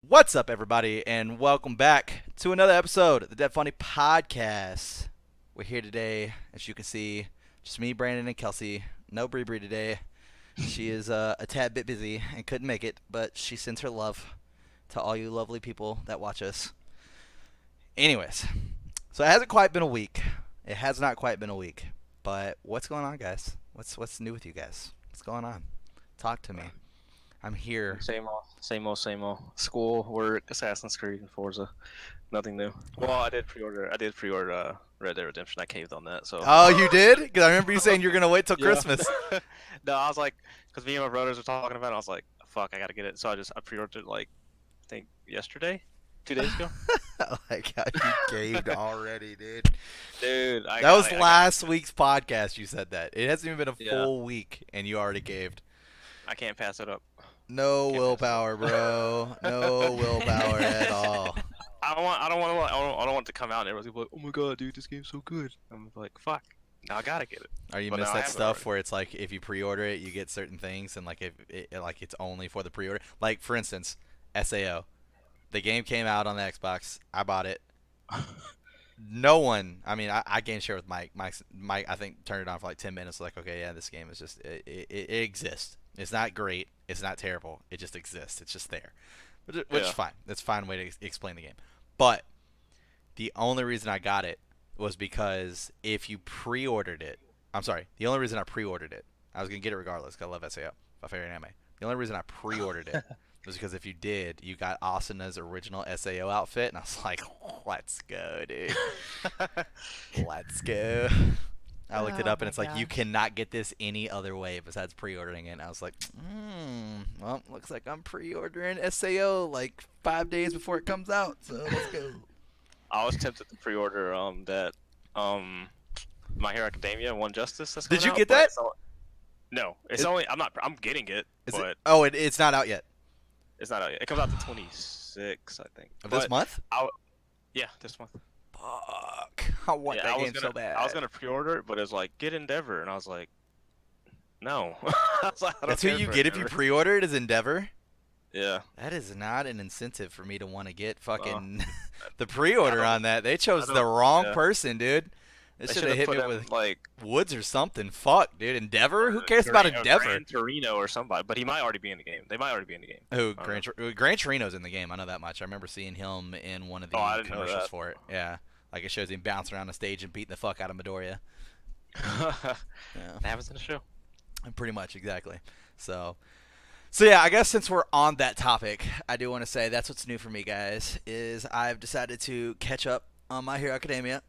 What's up, everybody, and welcome back to another episode of the Dead Funny Podcast. We're here today, as you can see, just me, Brandon, and Kelsey. No Bree Bree today. She is a tad bit busy and couldn't make it, but she sends her love to all you lovely people that watch us. Anyways, so it hasn't quite been a week. It has not quite been a week. But what's going on, guys? What's new with you guys? What's going on? Talk to me. I'm here. Same old, same old, same old. School, work, Assassin's Creed, and Forza. Nothing new. Well, I did pre-order. Red Dead Redemption. I caved on that. So. Oh, you did? Because I remember you saying you're gonna wait till Yeah. Christmas. No, I was like, because me and my brothers were talking about it. I was like, fuck, I gotta get it. So I pre-ordered it like, I think yesterday, 2 days ago. I like how you caved already, dude. Dude, That was last week's podcast. You said that. It hasn't even been a Yeah. full week, and you already caved. I can't pass it up. No Can't willpower, bro. No willpower at all. I don't want it to come out and everyone's gonna be like, oh my god, dude, this game's so good. I'm like, fuck. Now I gotta get it. Are you But miss no, I that have it stuff already. where it's like if you pre-order it, you get certain things, and like if like it's only for the pre-order. Like for instance, SAO. The game came out on the Xbox. I bought it. No one. I mean, I game share with Mike. Mike, I think turned it on for like 10 minutes. Like, okay, yeah, this game is just it exists. It's not great. It's not terrible. It just exists. It's just there, which is Yeah. fine. That's a fine way to explain the game. But the only reason I got it was because if you pre-ordered it, I'm sorry. The only reason I pre-ordered it, I was gonna get it regardless. 'Cause I love SAO, my favorite anime. The only reason I pre-ordered it was because if you did, you got Asana's original SAO outfit, and I was like, let's go, dude. Let's go. I looked it Oh up, and my it's like you gosh. cannot get this any other way besides pre-ordering it. And I was like, well, looks like I'm pre-ordering SAO like 5 days before it comes out. So let's go. I was tempted to pre-order that um My Hero Academia One Justice. That's Did coming you out, get but that? no, it's Is- only I'm getting it, Is but it? Oh, it's not out yet. it's not out yet. It comes out the 26th, I think. Of this But month? yeah, this month. Fuck. I want Yeah, that I was game gonna so bad. I was gonna pre-order it, but it was like get Endeavor, and I was like, no. I was like, I don't That's who care you for get if you Endeavor. pre-order it, is Endeavor. Yeah. That is not an incentive for me to want to get fucking the I pre-order don't- on that. They chose I the don't- wrong yeah. person, dude. They They should should have hit put me him, with like Woods or something. Fuck, dude. Endeavor? Who cares about Endeavor? Gran Torino or somebody, but he might already be in the game. They might already be in the game. Who? I don't Gran Torino's in the game. I know that much. I remember seeing him in one of the Oh, I didn't know commercials that. for it. Yeah. Like it shows him bouncing around the stage and beating the fuck out of Midoriya. that Yeah. happens in the show. Pretty much, exactly. So yeah, I guess since we're on that topic, I do want to say that's what's new for me, guys. Is I've decided to catch up on My Hero Academia.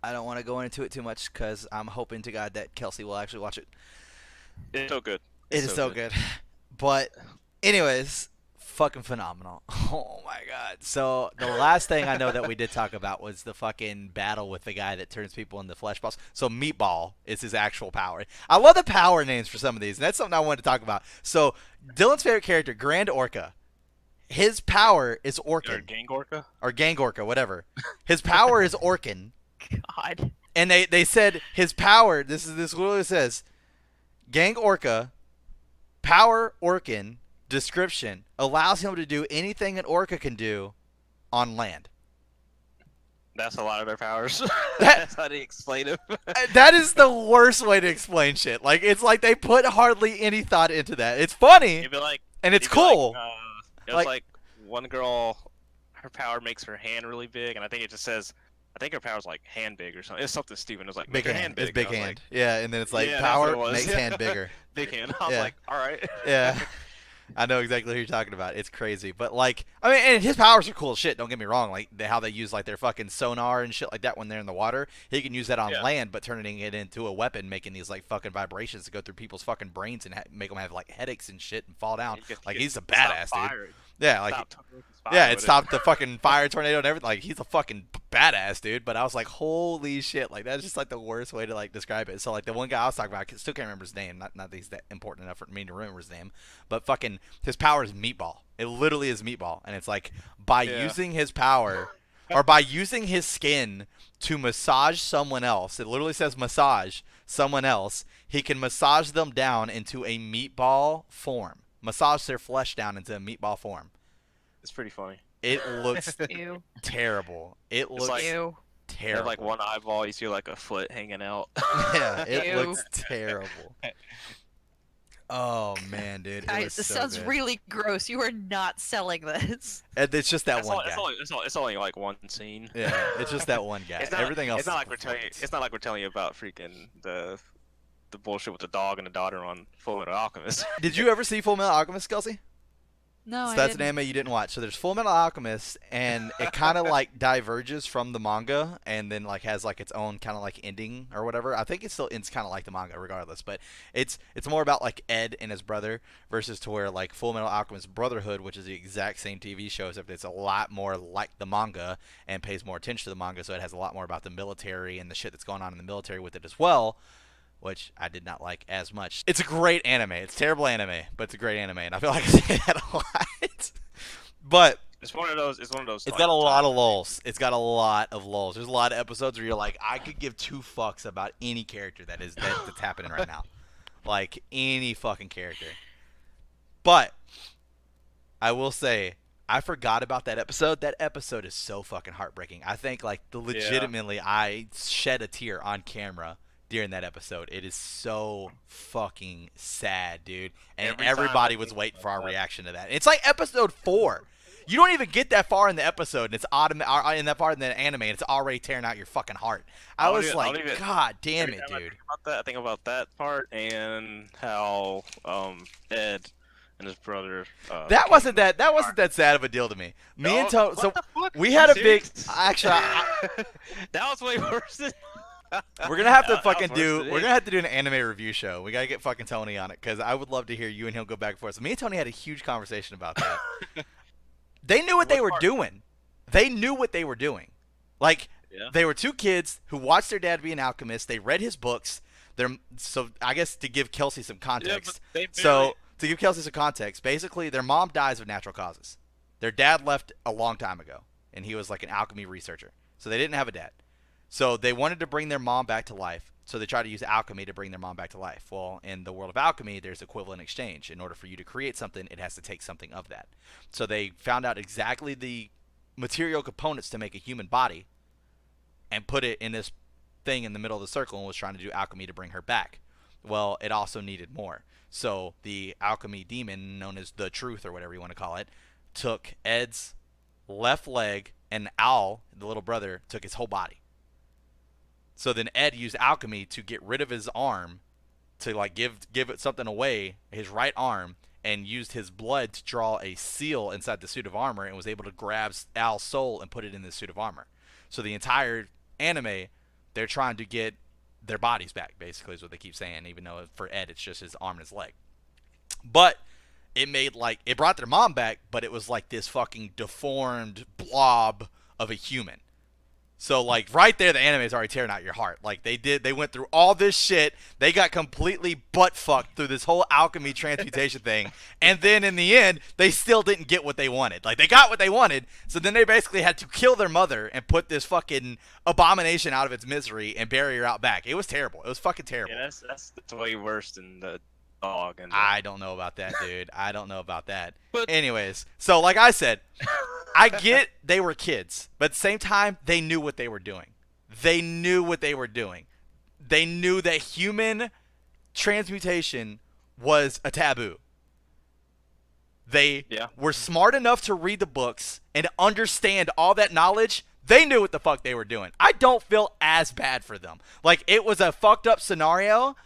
I don't want to go into it too much because I'm hoping to God that Kelsey will actually watch it. It's so good. It is so good. But, anyways, fucking phenomenal. Oh my god. So, the last thing I know that we did talk about was the fucking battle with the guy that turns people into flesh balls. So, Meatball is his actual power. I love the power names for some of these, and that's something I wanted to talk about. So, Dylan's favorite character, Grand Orca, his power is Or Orkin. Gang Gorka. Or Gang Orca, whatever. His power is Orkin. God. And they said his power, this literally says, Gang Orca, power Orkin, description, allows him to do anything an Orca can do on land. That's a lot of their powers. That- That's how they explain it. That is the worst way to explain shit. Like, it's like they put hardly any thought into that. It's funny, It'd be like, and it's it'd be like, cool. it was Like- like one girl, her power makes her hand really big, and I think it just says, I think her power's like hand big or something. It's something stupid. It was like Big make her hand. hand big. It's big I was hand. Yeah, and then it's like Yeah, that's what power it was. makes Yeah. hand bigger. Like, big hand. I was Yeah. like, all right. Yeah. I know exactly who you're talking about. It's crazy, but like, I mean, and his powers are cool as shit. Don't get me wrong. Like how they use like their fucking sonar and shit like that when they're in the water. He can use that on Yeah. land, but turning it into a weapon, making these like fucking vibrations to go through people's fucking brains and make them have like headaches and shit and fall down. Like he's a badass, dude. Yeah, like yeah, it stopped the fucking fire tornado and everything. Like he's a fucking badass, dude. But I was like, holy shit! Like that's just like the worst way to like describe it. So like the one guy I was talking about, I still can't remember his name. Not that he's that important enough for me to remember his name. But fucking his power is meatball. It literally is meatball, and it's like by Yeah. using his power or by using his skin to massage someone else. It literally says massage someone else. He can massage them down into a meatball form. Massage their flesh down into a meatball form. It's pretty funny. It looks Ew. terrible. It looks like- Ew. They have terrible. like one eyeball. You see like a foot hanging out. Yeah, it Ew. looks terrible. Oh man, dude, it Guys, was this so sounds good. really gross. You are not selling this. And it's just that It's one only, guy. it's only like one scene. Yeah, it's just that one guy. It's not, Everything else. It's not is like we're telling you. performance. It's not like we're telling you about freaking the bullshit with the dog and the daughter on Full Metal Alchemist. Did you ever see Full Metal Alchemist, Kelsey? No, So I that's an didn't. anime you didn't watch. So there's Full Metal Alchemist, and it kind of like diverges from the manga, and then like has like its own kind of like ending or whatever. I think it still ends kind of like the manga, regardless. But it's more about like Ed and his brother versus to where like Full Metal Alchemist Brotherhood, which is the exact same TV show, except it's a lot more like the manga and pays more attention to the manga. So it has a lot more about the military and the shit that's going on in the military with it as well, which I did not like as much. It's a great anime. It's terrible anime, but it's a great anime, and I feel like I say that a lot. But It's one of those. It's one of those. it's got a lot of lulls. It's got a lot of lulls. There's a lot of episodes where you're like, I could give two fucks about any character that's happening right now, like any fucking character. But I will say, I forgot about that episode. That episode is so fucking heartbreaking. I think like legitimately, I shed a tear on camera during that episode. It is so fucking sad, dude. And Every time everybody I was think waiting for our about that. reaction to that. It's like episode 4. You don't even get that far in the episode, and it's in that part in the anime, and it's already tearing out your fucking heart. I was like, God damn it, dude. I think about that part and how Ed and his brother. That wasn't that sad of a deal to me. Me and Tony. So we had a big. Actually, that was way worse than. we're gonna have to That was fucking worse do. than We're it. gonna have to do an anime review show. We gotta get fucking Tony on it because I would love to hear you and him go back and forth. So me and Tony had a huge conversation about that. They knew what they were part? doing. They knew what they were doing. Like Yeah. they were two kids who watched their dad be an alchemist. They read his books. So I guess to give Kelsey some context. Yeah, but So to give Kelsey some context, basically their mom dies of natural causes. Their dad left a long time ago, and he was like an alchemy researcher. So they didn't have a dad. So they wanted to bring their mom back to life. So they tried to use alchemy to bring their mom back to life. Well, in the world of alchemy, there's equivalent exchange. In order for you to create something, it has to take something of that. So they found out exactly the material components to make a human body and put it in this thing in the middle of the circle and was trying to do alchemy to bring her back. Well, it also needed more. So the alchemy demon, known as the Truth or whatever you want to call it, took Ed's left leg, and Al, the little brother, took his whole body. So then Ed used alchemy to get rid of his arm, to like give it something away, his right arm, and used his blood to draw a seal inside the suit of armor, and was able to grab Al's soul and put it in the suit of armor. So the entire anime, they're trying to get their bodies back, basically, is what they keep saying, even though for Ed it's just his arm and his leg. But it brought their mom back, but it was like this fucking deformed blob of a human. So like right there, the anime is already tearing out your heart. Like they went through all this shit. They got completely butt fucked through this whole alchemy transmutation thing, and then in the end, they still didn't get what they wanted. Like they got what they wanted, so then they basically had to kill their mother and put this fucking abomination out of its misery and bury her out back. It was terrible. It was fucking terrible. Yeah, that's way worse than the dog. And I don't know about that, dude. I don't know about that. But- Anyways, so like I said, I get they were kids, but at the same time, they knew what they were doing. They knew what they were doing. They knew that human transmutation was a taboo. They Yeah. were smart enough to read the books and understand all that knowledge. They knew what the fuck they were doing. I don't feel as bad for them. Like, it was a fucked up scenario.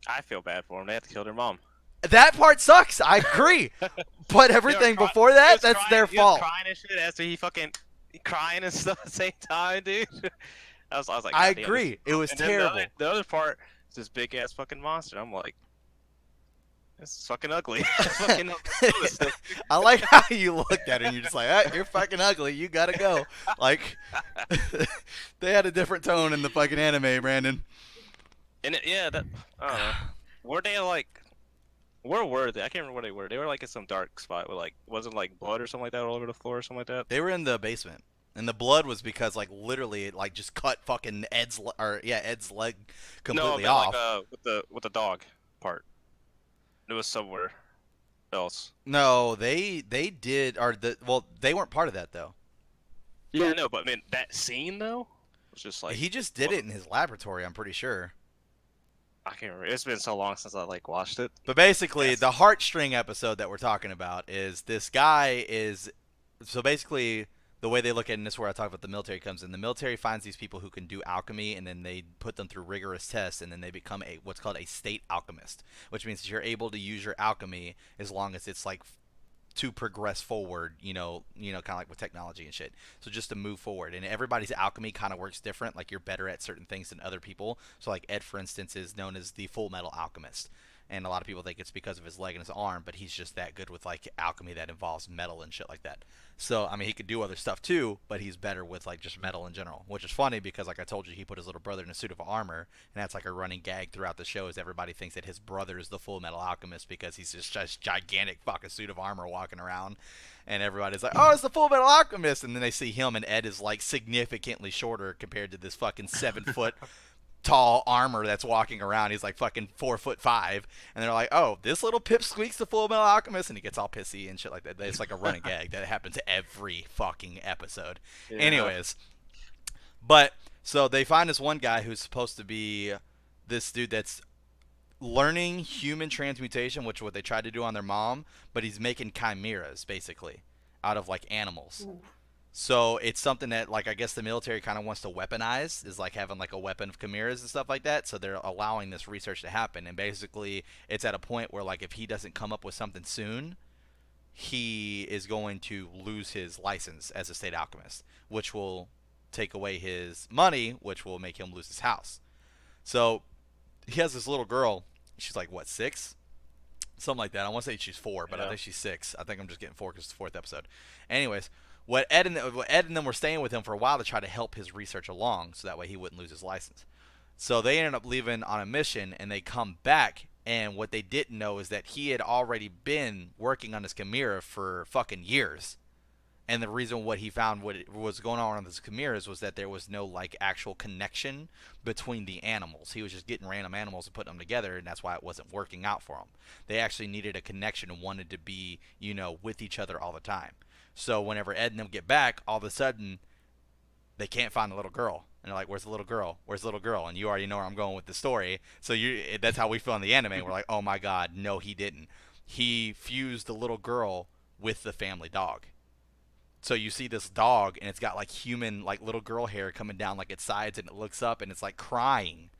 I feel bad for them. They had to kill their mom. That part sucks. I agree. But everything before that, that's their fault. Crying and shit after he fucking crying and stuff at the same time, dude. I was like, I "God damn, agree. It was and then terrible. The other part is this big ass fucking monster. I'm like, this is fucking ugly. Fucking ugly. I like how you looked at it and you're just like, ah, you're fucking ugly. You gotta go. Like, they had a different tone in the fucking anime, Brandon. And yeah, that I don't know. Were they like? Where were they? I can't remember where they were. They were like in some dark spot with like wasn't like blood or something like that all over the floor or something like that. They were in the basement. And the blood was because, like, literally, it, like, just cut fucking Ed's leg completely no, I off. meant, like with the dog part. It was somewhere. else. No, they did, or they weren't part of that though. Yeah, no, but I mean that scene though was just like He just did what- it in his laboratory, I'm pretty sure. I can't remember. It's been so long since I like watched it. But basically, Yes. the heartstring episode that we're talking about is this guy is. So basically, the way they look at it, and this is where I talk about the military comes in. The military finds these people who can do alchemy, and then they put them through rigorous tests, and then they become what's called a state alchemist, which means that you're able to use your alchemy as long as it's like to progress forward, kind of like with technology and shit. So just to move forward, and everybody's alchemy kind of works different. Like you're better at certain things than other people. So like Ed, for instance, is known as the Full Metal Alchemist, and a lot of people think it's because of his leg and his arm, but he's just that good with like alchemy that involves metal and shit like that. So I mean, he could do other stuff too, but he's better with like just metal in general, which is funny because like I told you, he put his little brother in a suit of armor, and that's like a running gag throughout the show. Is everybody thinks that his brother is the Full Metal Alchemist because he's just gigantic fucking suit of armor walking around, and everybody's like, oh, it's the Full Metal Alchemist, and then they see him, and Ed is like significantly shorter compared to this fucking 7 foot tall armor that's walking around. He's like fucking 4'5", and they're like, "Oh, this little pipsqueak's the Full Metal Alchemist," and he gets all pissy and shit like that. It's like a running gag that happens every fucking episode. Yeah. Anyways, but so they find this one guy who's supposed to be this dude that's learning human transmutation, which is what they tried to do on their mom, but he's making chimeras basically out of like animals. So it's something that, like, I guess the military kind of wants to weaponize, is like having like a weapon of chimeras and stuff like that. So they're allowing this research to happen, and basically it's at a point where like if he doesn't come up with something soon, he is going to lose his license as a state alchemist, which will take away his money, which will make him lose his house. So he has this little girl. She's like what, 6? Something like that. I want to say she's 4, but I Yeah. think she's 6. I think I'm just getting 4 because it's the 4th episode. Anyways, what Ed and them were staying with him for a while to try to help his research along, so that way he wouldn't lose his license. So they ended up leaving on a mission, and they come back, and what they didn't know is that he had already been working on his chimera for fucking years. And the reason what he found what was going on with his chimeras was that there was no like actual connection between the animals. He was just getting random animals and putting them together, and that's why it wasn't working out for him. They actually needed a connection and wanted to be, with each other all the time. So whenever Ed and them get back, all of a sudden they can't find the little girl. And they're like, "Where's the little girl? Where's the little girl?" And you already know where I'm going with the story. So that's how we feel in the anime. We're like, "Oh my god, no, he didn't. He fused the little girl with the family dog." So you see this dog, and it's got like human, like little girl hair coming down like its sides, and it looks up, and it's like crying,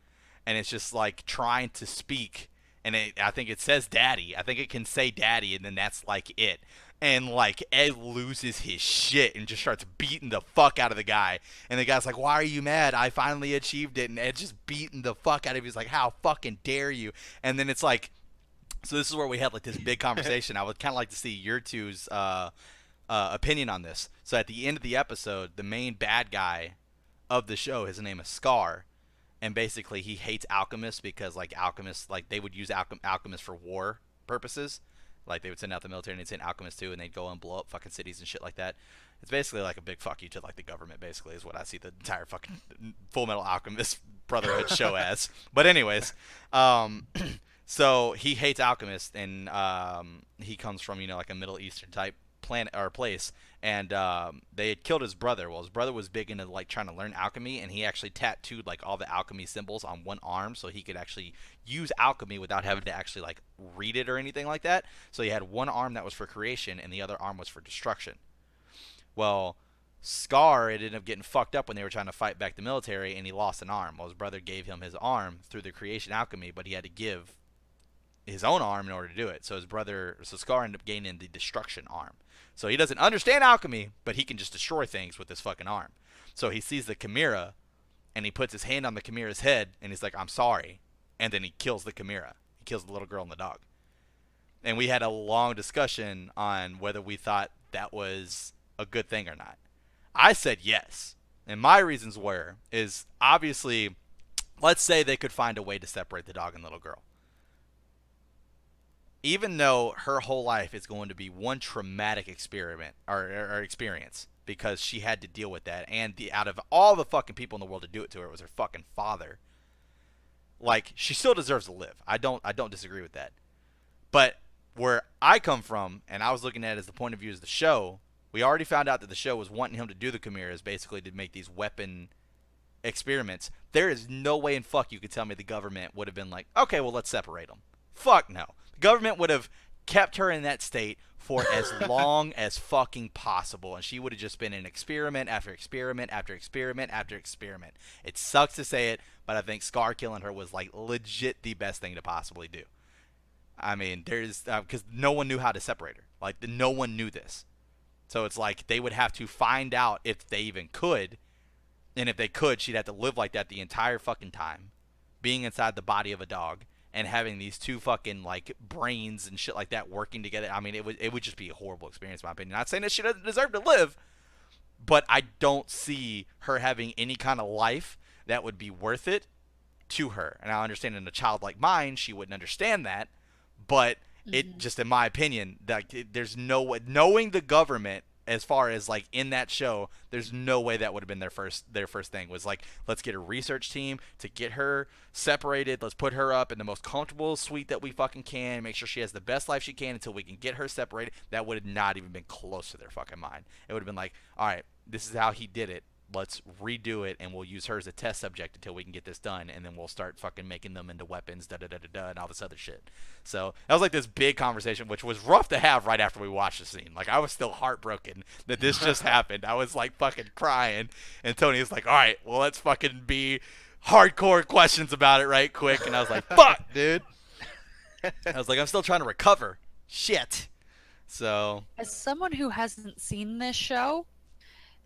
and it's just like trying to speak, and I think it says "daddy." I think it can say "daddy," and then that's like it. And like Ed loses his shit and just starts beating the fuck out of the guy. And the guy's like, "Why are you mad? I finally achieved it." And Ed's just beating the fuck out of him. He's like, "How fucking dare you?" And then it's like, so this is where we had like this big conversation. I would kind of like to see your two's opinion on this. So at the end of the episode, the main bad guy of the show, his name is Scar, and basically he hates alchemists because like alchemists, like they would use alchemists for war purposes. Like they would send out the military and they'd send alchemists too, and they'd go and blow up fucking cities and shit like that. It's basically like a big fuck you to like the government. Basically, is what I see the entire fucking Full Metal Alchemist Brotherhood show as. But anyways, so he hates alchemists, and he comes from like a Middle Eastern type planet or place, and they had killed his brother. Well, his brother was big into like trying to learn alchemy, and he actually tattooed like all the alchemy symbols on one arm so he could actually use alchemy without having to actually like read it or anything like that. So he had one arm that was for creation and the other arm was for destruction. Well, Scar, it ended up getting fucked up when they were trying to fight back the military, and he lost an arm. Well, his brother gave him his arm through the creation alchemy, but he had to give his own arm in order to do it. So Scar ended up gaining the destruction arm. So he doesn't understand alchemy, but he can just destroy things with his fucking arm. So he sees the chimera, and he puts his hand on the chimera's head, and he's like, "I'm sorry." And then he kills the chimera. He kills the little girl and the dog. And we had a long discussion on whether we thought that was a good thing or not. I said yes. And my reasons is obviously, let's say they could find a way to separate the dog and little girl. Even though her whole life is going to be one traumatic experiment or experience because she had to deal with that, and out of all the fucking people in the world to do it to her, it was her fucking father. Like, she still deserves to live. I don't disagree with that. But where I come from, and I was looking at it as the point of view as the show, we already found out that the show was wanting him to do the chimeras basically to make these weapon experiments. There is no way in fuck you could tell me the government would have been like, okay, well, let's separate them. Fuck no. The government would have kept her in that state for as long as fucking possible, and she would have just been an experiment after experiment after experiment after experiment. It sucks to say it, but I think Scar killing her was like legit the best thing to possibly do. I mean, there's because no one knew how to separate her. Like, no one knew this. So it's like they would have to find out if they even could. And if they could, she'd have to live like that the entire fucking time, being inside the body of a dog and having these two fucking like brains and shit like that working together. I mean, it would just be a horrible experience, in my opinion. Not saying that she doesn't deserve to live, but I don't see her having any kind of life that would be worth it to her. And I understand in a child like mine, she wouldn't understand that, but it just, in my opinion, that there's no way, knowing the government as far as like in that show, there's no way that would have been their first thing was like, let's get a research team to get her separated, let's put her up in the most comfortable suite that we fucking can, make sure she has the best life she can until we can get her separated. That would have not even been close to their fucking mind. It would have been like, all right, this is how he did it, let's redo it, and we'll use her as a test subject until we can get this done, and then we'll start fucking making them into weapons, da-da-da-da-da, and all this other shit. So that was like this big conversation, which was rough to have right after we watched the scene. Like, I was still heartbroken that this just happened. I was like fucking crying, and Tony was like, all right, well, let's fucking be hardcore questions about it right quick, and I was like, fuck, dude. I was like, I'm still trying to recover. Shit. So, As someone who hasn't seen this show,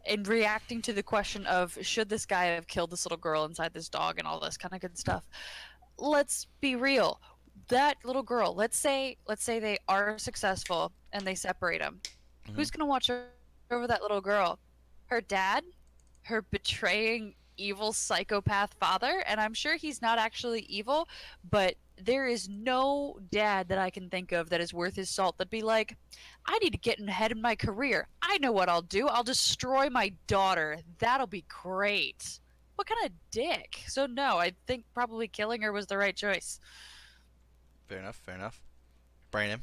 and reacting to the question of should this guy have killed this little girl inside this dog and all this kind of good stuff, let's be real. That little girl, let's say they are successful and they separate them. Who's gonna watch over that little girl? Her dad? Her betraying evil psychopath father? And I'm sure he's not actually evil, but there is no dad that I can think of that is worth his salt that'd be like, I need to get ahead in my career. I know what I'll do. I'll destroy my daughter. That'll be great. What kind of dick? So no, I think probably killing her was the right choice. fair enough. Brandon.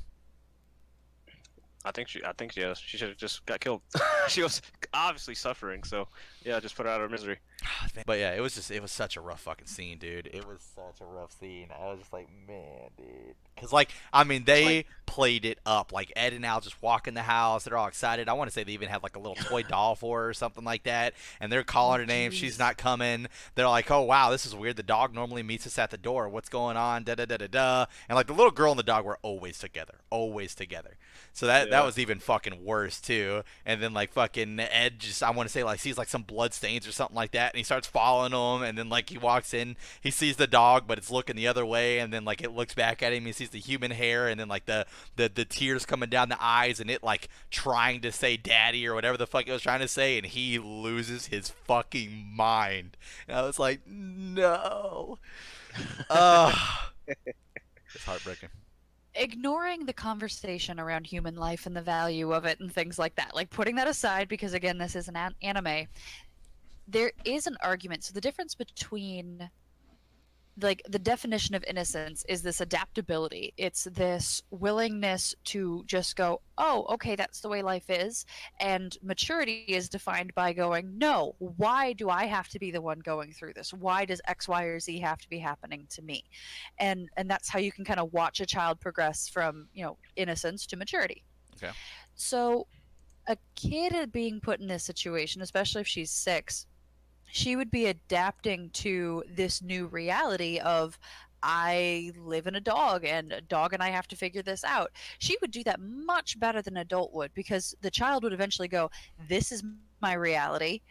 I think she should have just got killed. She was obviously suffering, so yeah, just put her out of her misery. But yeah, it was such a rough fucking scene, dude. It was such a rough scene. I was just like, man, dude. Because, like, I mean, they played it up. Like, Ed and Al just walk in the house. They're all excited. I want to say they even had, like, a little toy doll for her or something like that. And they're calling her name. She's not coming. They're like, oh, wow, this is weird. The dog normally meets us at the door. What's going on? Da-da-da-da-da. And, like, the little girl and the dog were always together. Always together. So that was even fucking worse, too. And then, like, fucking Ed just, I want to say, like, sees, like, some blood stains or something like that. And he starts following them. And then, like, he walks in. He sees the dog, but it's looking the other way. And then, like, it looks back at him. He sees the human hair. And then, like, the tears coming down the eyes. And it, like, trying to say daddy or whatever the fuck it was trying to say. And he loses his fucking mind. And I was like, no. It's heartbreaking. Ignoring the conversation around human life and the value of it and things like that, like putting that aside because again this is an anime, there is an argument. So the difference between, like, the definition of innocence is this adaptability. It's this willingness to just go, oh, okay, that's the way life is. And maturity is defined by going, no, why do I have to be the one going through this? Why does X, Y, or Z have to be happening to me? And that's how you can kind of watch a child progress from, innocence to maturity. Okay. So a kid being put in this situation, especially if she's 6, she would be adapting to this new reality of, I live in a dog and I have to figure this out. She would do that much better than an adult would, because the child would eventually go, this is my reality.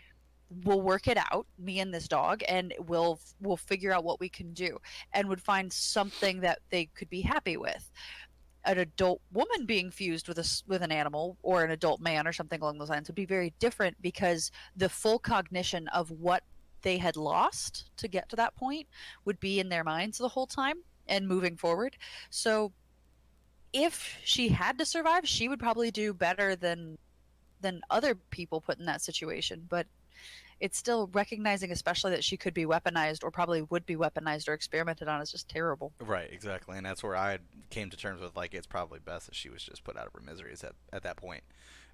We'll work it out, me and this dog, and we'll figure out what we can do, and would find something that they could be happy with. An adult woman being fused with an animal, or an adult man or something along those lines, would be very different, because the full cognition of what they had lost to get to that point would be in their minds the whole time and moving forward. So if she had to survive, she would probably do better than than other people put in that situation. But it's still recognizing, especially that she could be weaponized or probably would be weaponized or experimented on, is just terrible. Right, exactly, and that's where I came to terms with like it's probably best that she was just put out of her misery at that point,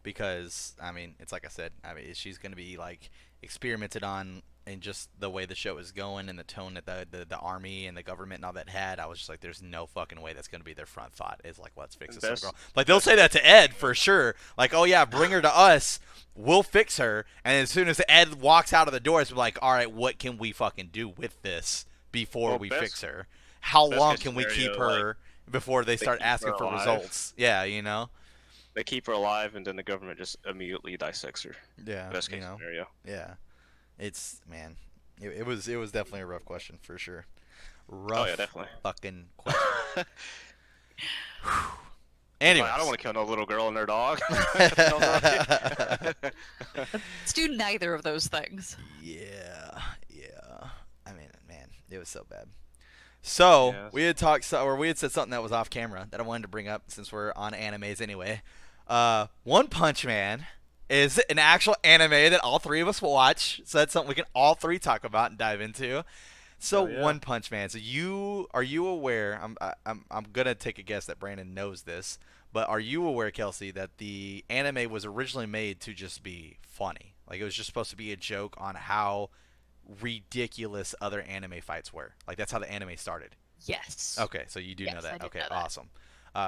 because I mean it's like I said, I mean she's gonna be like experimented on, and just the way the show is going and the tone that the army and the government and all that had, I was just like, there's no fucking way that's gonna be their front thought is like, let's fix this little girl. Like they'll say that to Ed for sure, like, oh yeah, bring her to us, we'll fix her, and as soon as Ed walks out of the door, it's like, all right, what can we fucking do with this before we fix her? How long can we keep her before they start asking for results? Yeah, you know. They keep her alive, and then the government just immediately dissects her. Yeah, Best case scenario. Yeah, it's man, it was definitely a rough question for sure. Rough. Oh yeah, definitely. Fucking question. Anyway, I don't want to kill no little girl and their dog. Let's do neither of those things. Yeah. I mean, man, it was so bad. So Yes. we had we had said something that was off camera that I wanted to bring up since we're on animes anyway. One Punch Man is an actual anime that all three of us will watch. So that's something we can all three talk about and dive into. So Oh, yeah. One Punch Man. So are you aware? I'm gonna take a guess that Brandon knows this, but are you aware, Kelsey, that the anime was originally made to just be funny? Like it was just supposed to be a joke on how ridiculous other anime fights were. Like that's how the anime started. Yes. Okay, so you do know Yes, that. I did Okay, know that. awesome.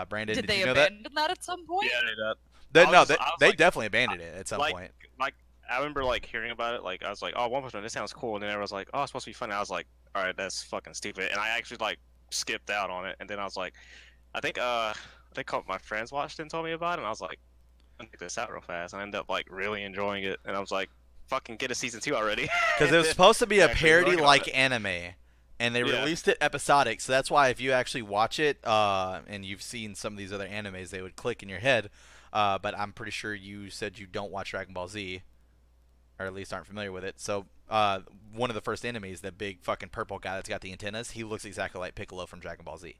Brandon, Did did they you know that? abandon that at some point? Yeah, they did. They, I no, was- they, I was they like- definitely abandoned it at some like, point. Like I remember like hearing about it. Like I was like, oh, One Punch Man, this sounds cool. And then everyone was like, oh, it's supposed to be funny. I was like, all right, that's fucking stupid. And I actually like skipped out on it. And then I was like, I think a couple of my friends watched it and told me about it. And I was like, I'm gonna check this out real fast. And I ended up like really enjoying it. And I was like, fucking get a season 2 already. Because it was supposed to be a Actually working on parody-like it. anime, and they Yeah. released it episodic. So that's why if you actually watch it, and you've seen some of these other animes, they would click in your head. But I'm pretty sure you said you don't watch Dragon Ball Z, or at least aren't familiar with it. So one of the first enemies, the big fucking purple guy that's got the antennas, he looks exactly like Piccolo from Dragon Ball Z.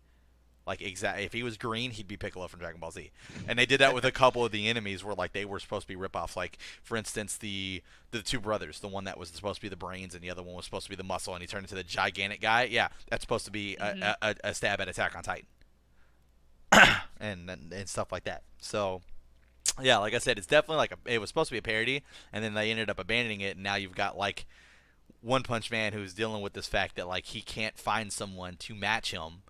Like if he was green, he'd be Piccolo from Dragon Ball Z. And they did that with a couple of the enemies where like they were supposed to be ripoffs. Like for instance, the two brothers, the one that was supposed to be the brains and the other one was supposed to be the muscle, and he turned into the gigantic guy. Yeah, that's supposed to be a stab at Attack on Titan, and stuff like that. So yeah, like I said, it's definitely like it was supposed to be a parody, and then they ended up abandoning it, and now you've got like One Punch Man who's dealing with this fact that like he can't find someone to match him.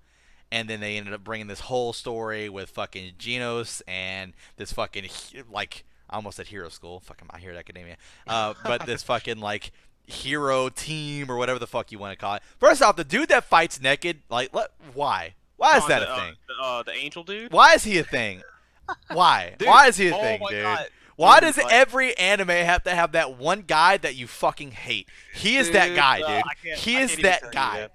And then they ended up bringing this whole story with fucking Genos and this fucking like I almost said Hero School, fucking My Hero Academia, but this fucking like hero team or whatever the fuck you want to call it. First off, the dude that fights naked, like why? Why is that a thing? The angel dude. Why is he a thing? Why? Dude, Why is he a oh thing, my dude? God. Why Dude, does like- every anime have to have that one guy that you fucking hate? He is that guy, dude. He is that guy.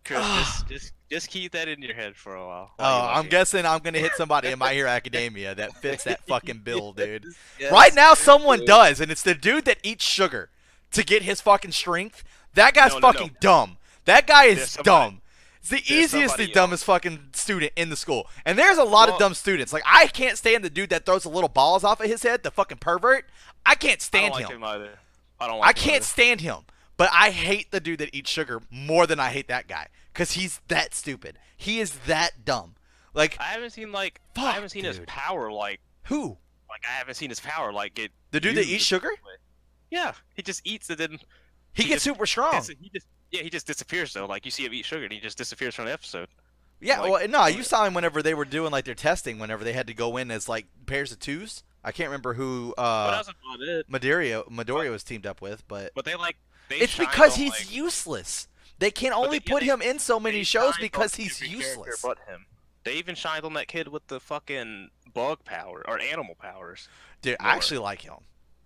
Chris, just keep that in your head for a while. Oh, I'm guessing I'm gonna hit somebody in My Hero Academia that fits that fucking bill, dude. Yes. Right now, someone does, and it's the dude that eats sugar to get his fucking strength. That guy's No. fucking dumb. That guy is There's somebody- dumb. It's the there's easiest, the somebody dumbest fucking student in the school. And there's a lot of Well- dumb students. Like, I can't stand the dude that throws the little balls off of his head, the fucking pervert. I can't I don't stand like him. him either. I don't like I him can't either. stand him. But I hate the dude that eats sugar more than I hate that guy. Because he's that stupid. He is that dumb. Like, I haven't seen Fuck, his dude. power who? I haven't seen his power like get. The dude that used eats sugar? Yeah, he just eats it and He gets just- super strong. he just disappears though. Like you see him eat sugar and he just disappears from the episode. Yeah, like- well, no, you saw him whenever they were doing like their testing. Whenever they had to go in as like pairs of twos. I can't remember who but that's about it. Midoriya was teamed up with, but But they it's shine because on, he's like, useless. They can only they- put they- him in so many they shows shined because on he's every character useless. But him. They even shined on that kid with the fucking bug power or animal powers. Dude, I more. actually like him.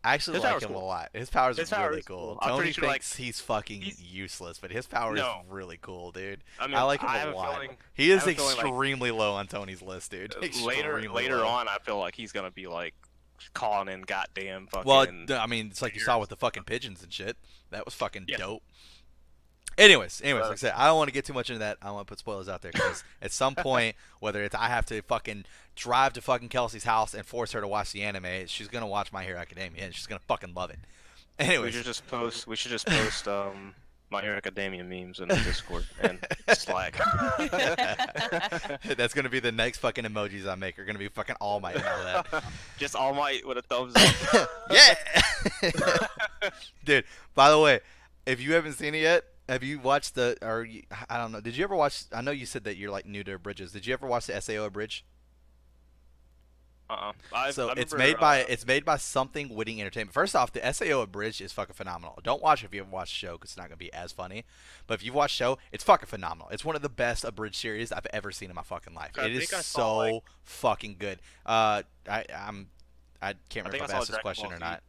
I actually His like power's him a cool. lot. His powers His are power really is cool. cool. I'm Tony pretty sure, like, thinks he's fucking he's- useless, but his power No. is really cool, dude. I mean, I like him have a lot. feeling He is I have a feeling, like, extremely low on Tony's list, dude. Extremely later low. on, I feel like he's gonna be like calling in goddamn fucking. Well, I mean, it's like you saw with the fucking pigeons and shit. That was fucking Yeah. dope. Anyways, like I said, I don't want to get too much into that. I don't want to put spoilers out there because at some point, whether it's I have to fucking drive to fucking Kelsey's house and force her to watch the anime, she's gonna watch My Hero Academia and she's gonna fucking love it. Anyways, We should just post My Hero Academia memes in the Discord and Slack. that's gonna be the next fucking emojis I make. Are gonna be fucking All Might and all that. Just All Might with a thumbs up. Yeah, dude. By the way, if you haven't seen it yet, have you watched I don't know. Did you ever watch? I know you said that you're like new to Bridges. Did you ever watch the SAO Bridge? So it's made by Something Witty Entertainment. First off, the SAO Abridged is fucking phenomenal. Don't watch it if you haven't watched the show because it's not gonna be as funny. But if you've watched the show, it's fucking phenomenal. It's one of the best abridged series I've ever seen in my fucking life. It is so fucking good. I can't remember if I've asked this question or not.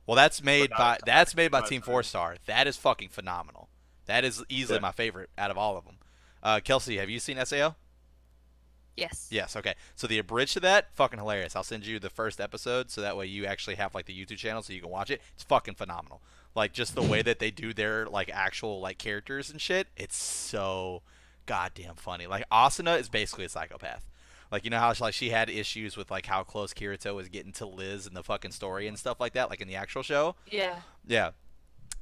Well, that's made by Team 4-Star. That is fucking phenomenal. That is easily my favorite out of all of them. Kelsey, have you seen SAO? Yes. Yes, okay. So the abridged to that, fucking hilarious. I'll send you the first episode so that way you actually have like the YouTube channel so you can watch it. It's fucking phenomenal. Like just the way that they do their like actual like characters and shit, it's so goddamn funny. Like Asuna is basically a psychopath. Like you know how she had issues with like how close Kirito was getting to Liz in the fucking story and stuff like that, like in the actual show? Yeah. Yeah.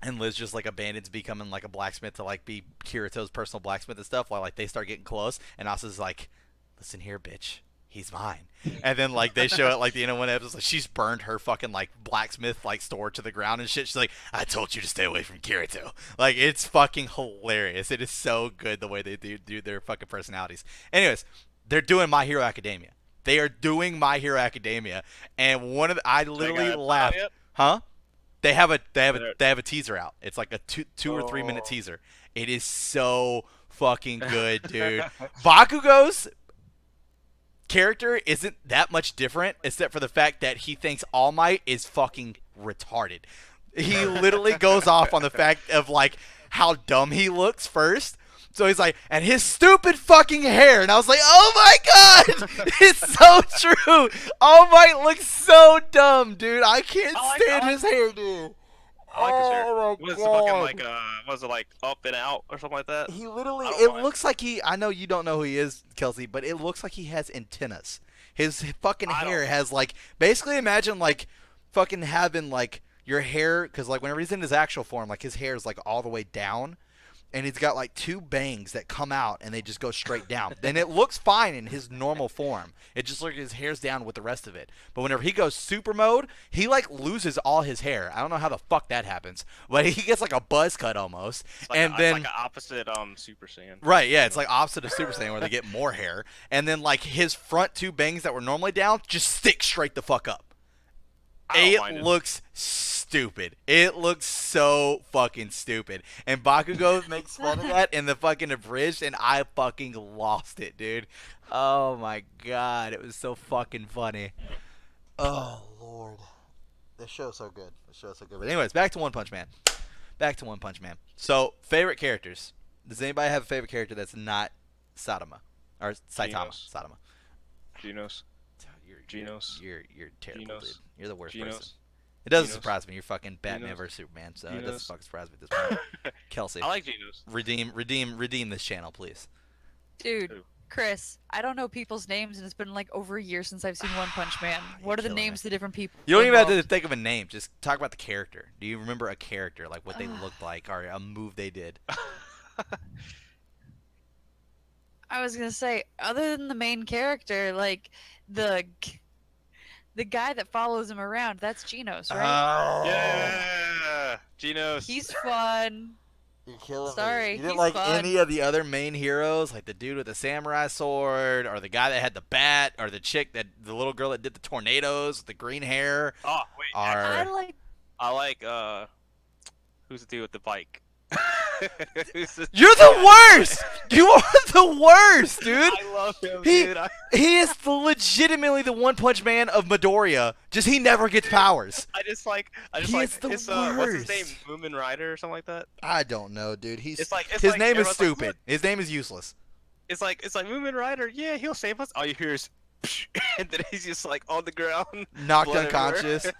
And Liz just like abandons becoming like a blacksmith to like be Kirito's personal blacksmith and stuff while like they start getting close and Asuna's like, listen here, bitch. He's mine. And then like they show it like the end of one episode, like she's burned her fucking like blacksmith like store to the ground and shit. She's like, I told you to stay away from Kirito. Like it's fucking hilarious. It is so good the way they do their fucking personalities. Anyways, they're doing My Hero Academia. They are doing My Hero Academia, and I literally laughed. Huh? They have a teaser out. It's like a two or 3 minute teaser. It is so fucking good, dude. Bakugo's character isn't that much different except for the fact that he thinks All Might is fucking retarded. He literally goes off on the fact of like how dumb he looks first. So he's like, and his stupid fucking hair. And I was like, oh my god! It's so true! All Might looks so dumb, dude. I can't stand his hair, dude. I like his hair. Oh Was it fucking like was it like up and out or something like that? He literally, it looks like I know you don't know who he is, Kelsey, but it looks like he has antennas. His fucking hair has like, basically imagine like fucking having like your hair, because like whenever he's in his actual form, like his hair is like all the way down. And he's got like two bangs that come out and they just go straight down. And it looks fine in his normal form. It just looks like his hair's down with the rest of it. But whenever he goes super mode, he like loses all his hair. I don't know how the fuck that happens, but he gets like a buzz cut almost. It's like and it's then like an opposite Super Saiyan. Right, yeah, it's like opposite of Super Saiyan where they get more hair. And then like his front two bangs that were normally down just stick straight the fuck up. It looks stupid. It looks so fucking stupid. And Bakugo makes fun of that in the fucking abridged, and I fucking lost it, dude. Oh my god, it was so fucking funny. Oh lord, this show's so good. But anyways, back to One Punch Man. So, favorite characters. Does anybody have a favorite character that's not Saitama or Saitama? Saitama. Genos. You're terrible, Genos. dude. You're the worst Genos. person. It doesn't Genos. surprise me. You're fucking Batman Genos. versus Superman, so it Genos. doesn't fucking surprise me at this point. Kelsey, I like Genos. redeem this channel, please. Dude, Who? Chris, I don't know people's names, and it's been like over a year since I've seen One Punch Man. What are the killing names of the different people? You don't even have to involved? think of a name. Just talk about the character. Do you remember a character, like what they looked like, or a move they did? I was gonna say, other than the main character, like the guy that follows him around, that's Genos, right? Oh, Yeah, Genos. He's fun. you're killing Sorry, me. You didn't he's like fun. any of the other main heroes, like the dude with the samurai sword, or the guy that had the bat, or the little girl that did the tornadoes with the green hair. Oh wait, I Or like. I like who's the dude with the bike? you're the worst. You are the worst, dude. I love him, He- dude. He is legitimately the One Punch Man of Midoriya. Just he never gets powers. I just like He like is the it's what's his name? worst. Moomin Rider or something like that. I don't know, dude. It's like his name is everyone's like, stupid. "Look." His name is useless. It's like Moomin Rider. Yeah, he'll save us. All you hear is and then he's just like on the ground, Knocked blood everywhere. unconscious.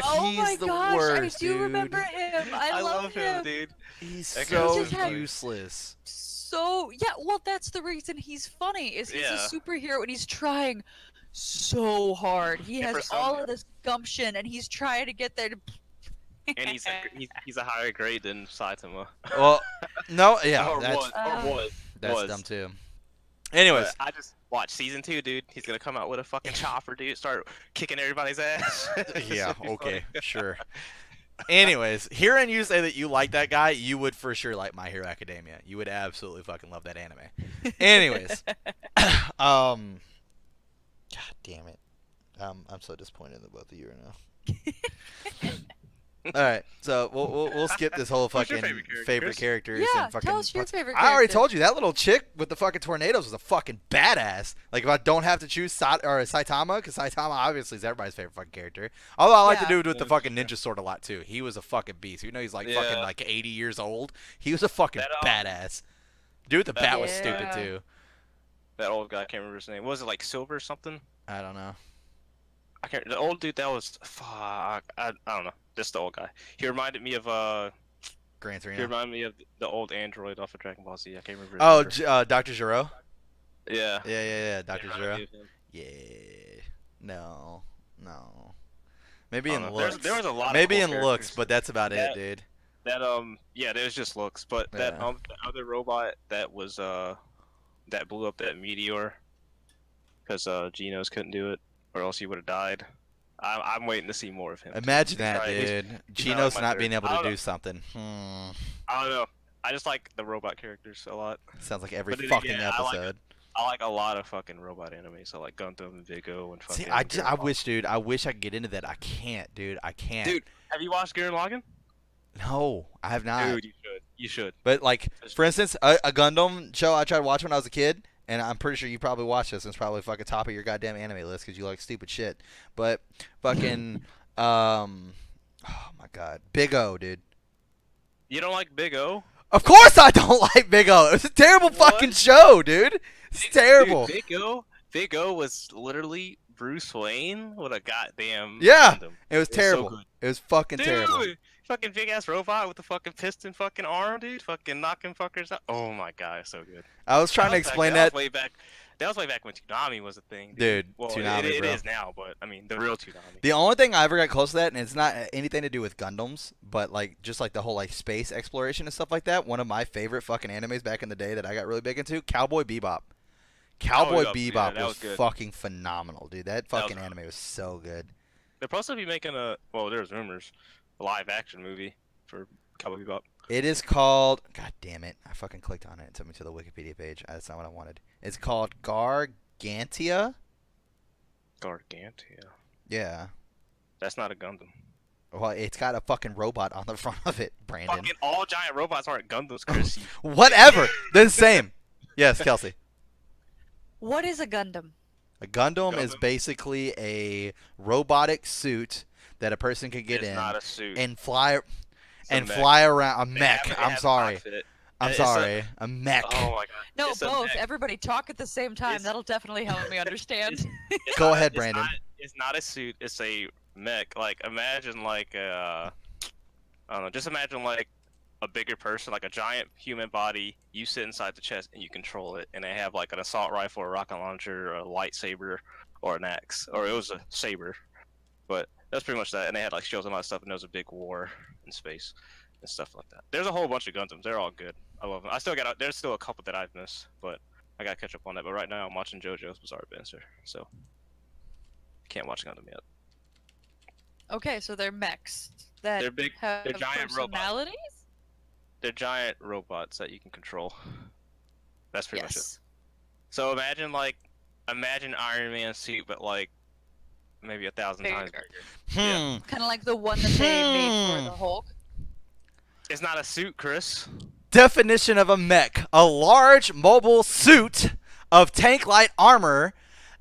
Oh He's my the gosh, worst, I do dude. remember him. I love him. dude. He's That so guy's just had- useless. So yeah, well, that's the reason he's funny. Is he's Yeah. a superhero and he's trying so hard. He And for has some- all of this gumption and he's trying to get there. To... And he's a higher grade than Saitama. Well, no, yeah, or that's was. that's dumb too. Anyways, But I just watched season 2, dude. He's gonna come out with a fucking chopper, dude. Start kicking everybody's ass. yeah, It's gonna be okay, funny. sure. Anyways, hearing you say that you like that guy, you would for sure like My Hero Academia. You would absolutely fucking love that anime. Anyways, God damn it, I'm so disappointed in the both of you right now. All right, so we'll skip this whole Who's your fucking favorite character, favorite Chris? characters Yeah, and fucking. tell us your plots. favorite I already character. told you that little chick with the fucking tornadoes was a fucking badass. Like if I don't have to choose Saitama, because Saitama obviously is everybody's favorite fucking character. Although I like the Yeah. dude with the Yeah. fucking ninja sword a lot too. He was a fucking beast. Even though he's like fucking Yeah. like 80 years old, he was a fucking That, badass. Dude with the bat was stupid Yeah. too. That old guy, I can't remember his name. Was it like Silver or something? I don't know. I can't. The old dude that was fuck. I don't know. Just the old guy. He reminded me of Gran He Torino. reminded me of the old android off of Dragon Ball Z. I can't remember. His Oh, number. Dr. Gero. Yeah. Yeah, Dr. It Gero. reminded me of him. Yeah. No. Maybe I in don't know. looks. There was a lot of Maybe cool in looks, characters. but that's about it, That- dude. That yeah, it was just looks. But that Yeah. the other robot that was that blew up that meteor because Genos couldn't do it, or else he would have died. I'm waiting to see more of him. Imagine that, Right, he's- dude. he's not Geno's like my not being third. able I to don't do know. something. I don't know. I just like the robot characters a lot. Sounds like every But then fucking again, I like episode. I like a lot of fucking robot anime. So like Gundam and Vigo and fucking. See, I Gurren wish, dude. I wish I could get into that. I can't, dude. I can't. Dude, have you watched Gurren Lagann? No, I have not. Dude, you should. You should. But like, for instance, a Gundam show I tried to watch when I was a kid, and I'm pretty sure you probably watched this, and it's probably fucking top of your goddamn anime list because you like stupid shit. But fucking, oh my god, Big O, dude. You don't like Big O? Of course I don't like Big O. It was a terrible What? fucking show, dude. It's terrible. Dude, Big O was literally Bruce Wayne with a goddamn. Yeah, Gundam. It was so terrible. good. It was fucking Dude, terrible. fucking big ass robot with the fucking piston fucking arm, dude. Fucking knocking fuckers out. Oh my god, it's so good. I was trying to explain that. was way back. That was way back when Toonami was a thing, Dude, Well, Toonami, it bro. is now, but I mean the real Toonami. The only thing I ever got close to that, and it's not anything to do with Gundams, but like just like the whole like space exploration and stuff like that. One of my favorite fucking animes back in the day that I got really big into, Cowboy Bebop. Cowboy Cowboy Bebop, Bebop yeah, that was was good. fucking phenomenal, dude. That was fucking good. anime was so good. They're supposed to be making there's rumors, a live action movie for Cowboy Bebop. It is called. God damn it! I fucking clicked on it. It took me to the Wikipedia page. That's not what I wanted. It's called Gargantia. Gargantia. Yeah. That's not a Gundam. Well, it's got a fucking robot on the front of it, Brandon. Fucking all giant robots aren't Gundams, Chris. Whatever. They're the same. Yes, Kelsey. What is a Gundam? A Gundam is Gundam. basically a robotic suit that a person can get It's in not a suit. and fly It's a and mech. fly around. A They mech. have- they I'm have a sorry. cockpit. I'm It's a- sorry. A mech. Oh my god. No, It's a both. mech. Everybody talk at the same time. It's- That'll definitely help me understand. It's Go not- ahead, it's Brandon. It's not a suit. It's a mech. Like imagine like I don't know. Just imagine like a bigger person, like a giant human body. You sit inside the chest and you control it, and they have like an assault rifle, a rocket launcher, or a lightsaber, or an axe, or it was a saber. But that's pretty much that. And they had like shields and all that stuff, and there was a big war in space and stuff like that. There's a whole bunch of Gundams. They're all good. I love them. There's still a couple that I've missed, but I gotta catch up on that. But right now I'm watching JoJo's Bizarre Adventure, so can't watch Gundam yet. Okay, so they're mechs that They're big. have they're giant robots. personalities. They're giant robots that you can control. That's pretty much it. Yes. So imagine Iron Man suit, but like maybe 1,000 times Bigger. bigger. Yeah. Kind of like the one that they made for the Hulk. It's not a suit, Chris. Definition of a mech: a large mobile suit of tank-light armor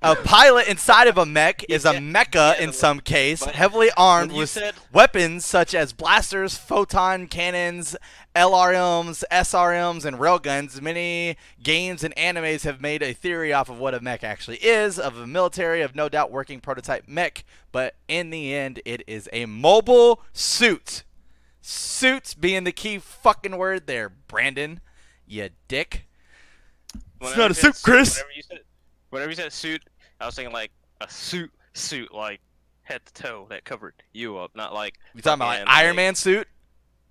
A pilot inside of a mech is a Yeah, mecha yeah, in some case, but heavily armed when you with said weapons such as blasters, photon cannons, LRMs, SRMs, and railguns. Many games and animes have made a theory off of what a mech actually is, of a military of no doubt working prototype mech, but in the end, it is a mobile suit. Suits being the key fucking word there, Brandon. You dick. It's whenever not a you said suit, Chris. Whenever you said suit, I was thinking like a suit, like head to toe that covered you up, not like. You talking about like fucking, Iron Man suit?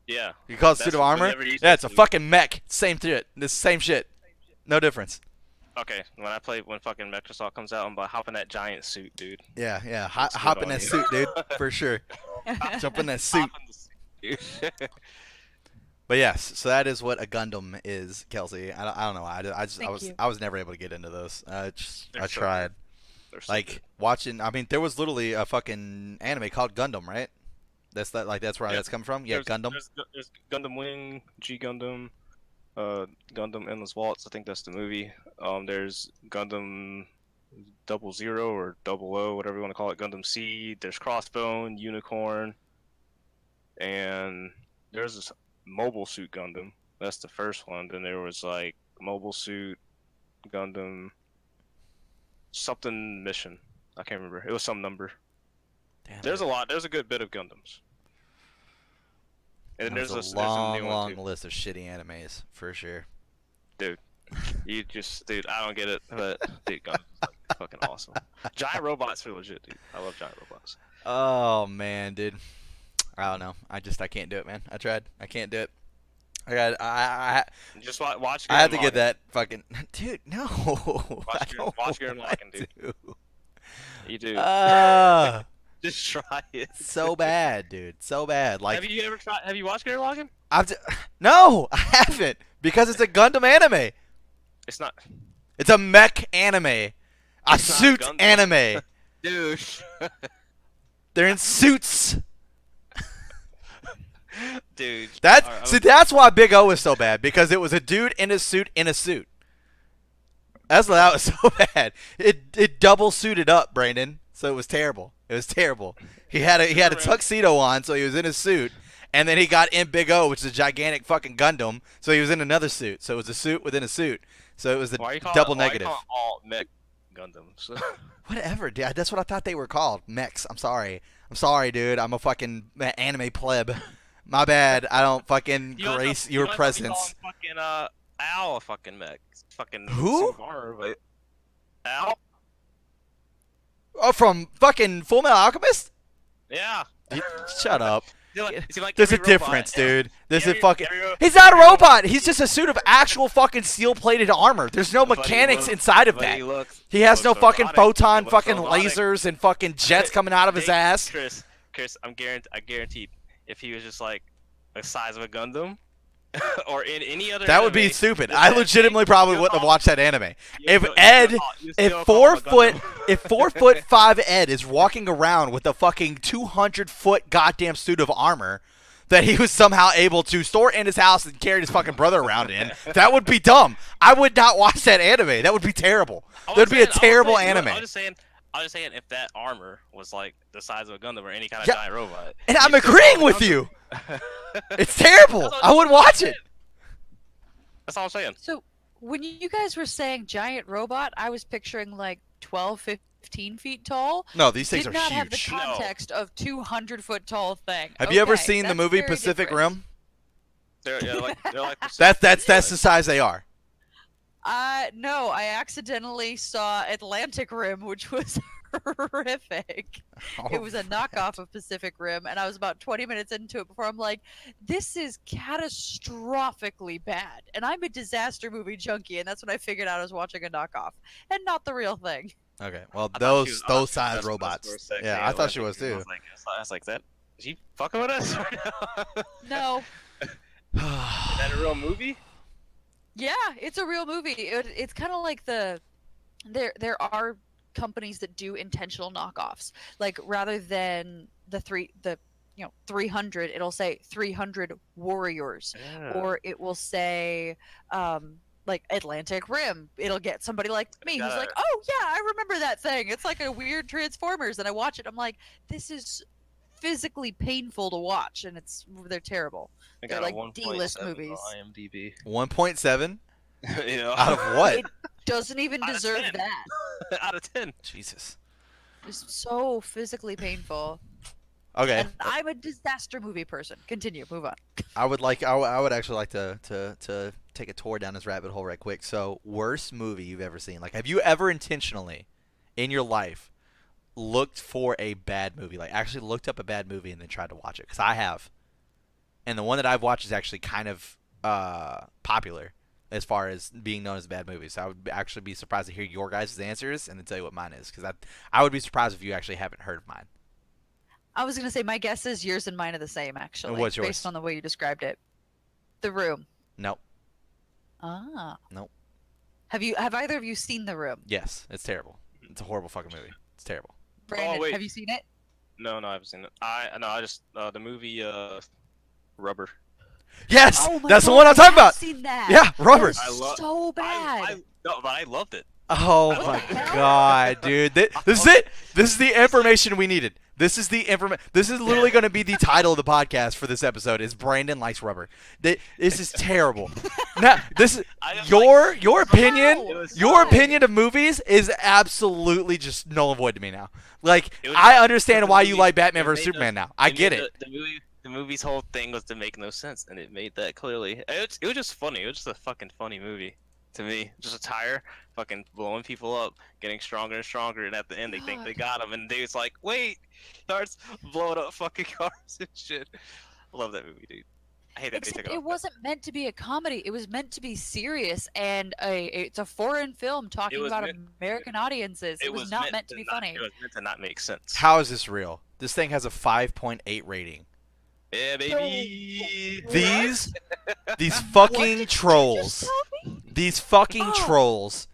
Yeah. You call it suit That's of armor? whenever you Yeah, said it's a suit. fucking mech. Same shit. This same shit. No difference. Okay, when fucking Microsoft comes out, I'm about hop in that giant suit, dude. Yeah, yeah. Looks Hop good in on that you. suit, dude, for sure. Jump in that suit. Hop in the suit, dude. But yes, so that is what a Gundam is, Kelsey. I don't know. Thank you. I was never able to get into those. I They're so tried. They're so Like good. watching. I mean, there was literally a fucking anime called Gundam, right? That's where Yeah. that's come from. Yeah, Gundam. There's Gundam Wing, G Gundam, Gundam Endless Waltz. I think that's the movie. There's Gundam 00 or 00, whatever you want to call it. Gundam Seed. There's Crossbone, Unicorn, and there's this Mobile Suit Gundam. That's the first one. Then there was like Mobile Suit Gundam something mission. I can't remember. It was some number. Damn, There's a lot. There's a good bit of Gundams. And then there's there's a a long, new one long too. list of shitty animes for sure. You just, dude, I don't get it, but dude, Gundam's like fucking awesome. Giant robots are legit, dude. I love giant robots. Oh man, dude. I don't know. I can't do it, man. I tried. I can't do it. I Just watch. I had to Gurren get Lagann. that fucking dude. No. I don't watch Gurren want Lagann, dude. to. You do. Just try it. So bad, dude. So bad. Like have you ever tried? Have you watched Gurren Lagann? no, I haven't because it's a Gundam anime. It's not, It's a mech anime, a It's not a suit Gundam. anime. dude. They're in suits. Dude. That's Alright, see, that's why Big O is so bad because it was a dude in a suit in a suit. That's why that was so bad. It double suited up, Brandon. So it was terrible. It was terrible. He had a tuxedo on, so he was in a suit, and then he got in Big O, which is a gigantic fucking Gundam, so he was in another suit. So it was a suit within a suit. So it was the Why you call double it, why negative. You call it all mech Gundams. Whatever, dude. That's what I thought they were called. Mechs. I'm sorry, dude. I'm a fucking anime pleb. My bad. I don't fucking grace your presence. Fucking Al a fucking mech. Fucking Who? Subaru, but Al? Oh, from fucking Full Metal Alchemist? Yeah. Shut up. Like There's a every robot. difference, dude. There's a Every- fucking. every ro- He's not a every robot. He's just a suit of actual fucking steel-plated armor. There's no But he mechanics looks- inside of but that. He, looks, He has no looks fucking robotic. photon, He looks fucking robotic. lasers, and fucking jets coming out of his ass. Chris, I guarantee, if he was just like the size of a Gundam, or in any other, That would be anime, stupid. just I that legitimately big, probably you'll wouldn't have call- watched that anime. you'll If still- Ed, you'll if still call him a 4 foot, Gundam. if 4'5" Ed is walking around with a fucking 200-foot goddamn suit of armor that he was somehow able to store in his house and carry his fucking brother around in, that would be dumb. I would not watch that anime. That would be terrible. I was That'd be a saying- I was terrible saying- anime. I was just saying, if that armor was like the size of a Gundam or any kind of Yeah, giant robot, And you'd I'm still call agreeing it with Gundam. you. It's terrible. That's what- I wouldn't watch it. That's all I'm saying. So when you guys were saying giant robot, I was picturing like 12, 15 feet tall. No, these things Did are not have the huge. No. context of 200-foot tall thing. Have you ever Okay, seen the that's movie very Pacific different. Rim? They're like That's the size they are. No, I accidentally saw Atlantic Rim, which was horrific. It was a knockoff of Pacific Rim, and I was about 20 minutes into it before I'm like, this is catastrophically bad. And I'm a disaster movie junkie, and that's when I figured out I was watching a knockoff and not the real thing. Okay, well I thought she those was- I thought those she size was robots. for a second. Yeah, I thought she was I too. was like, that? Is she fucking with us right now? No. Is that a real movie? Yeah, it's a real movie. It's kind of like there are companies that do intentional knockoffs. Like rather than the 300, it'll say 300 warriors, or it will say like Atlantic Rim. It'll get somebody like me who's gotta- like, oh yeah, I remember that thing. It's like a weird Transformers, and I watch it. I'm like, this is physically painful to watch, and they're terrible. I They're got a like 1.7 D-list movies. on IMDb. 1.7 You know, out of what? It doesn't even Out of deserve 10. that. out of 10. Jesus. It's so physically painful. Okay. And I'm a disaster movie person. Continue. Move on. I would actually like to take a tour down this rabbit hole right quick. So, worst movie you've ever seen? Like, have you ever intentionally in your life looked for a bad movie? Like, actually looked up a bad movie and then tried to watch it? Because I have. And the one that I've watched is actually kind of popular as far as being known as a bad movie. So I would actually be surprised to hear your guys' answers and then tell you what mine is. Because I would be surprised if you actually haven't heard of mine. I was gonna say my guess is yours and mine are the same, actually. what's yours? Based on the way you described it. The Room. Nope. Ah. Nope. Have either of you seen The Room? Yes, it's terrible. It's a horrible fucking movie. It's terrible. Brandon, wait. have you seen it? No, I haven't seen it. I just the movie Rubber. Yes, Oh my that's the God, one I'm talking I've about. seen that. Yeah, Rubber. That I was lo- so bad. No, but I loved it. Oh What my the hell? god, dude! This is it. This is the information we needed. This is the information. This is literally going to be the title of the podcast for this episode. Is Brandon likes rubber? This is terrible. Now, this is I just your like- opinion. It was Your so- opinion of movies is absolutely just null and void to me now. Like, It was- I understand the why you movie- like Batman it vs made Superman no- now. I it get made it. The movie's whole thing was to make no sense, and it made that clearly. It was just funny. It was just a fucking funny movie to me. Just a tire, fucking blowing people up, getting stronger and stronger, and at the end they think they got him, and dude's like, wait, starts blowing up fucking cars and shit. I love that movie, dude. I hate that they Except took it it off. wasn't meant to be a comedy. It was meant to be serious, and it's a foreign film talking was about meant- American audiences. It was not meant to be funny. It was meant to not make sense. How is this real? This thing has a 5.8 rating. Yeah, baby. These What fucking did you trolls. just tell me? These fucking Oh. trolls.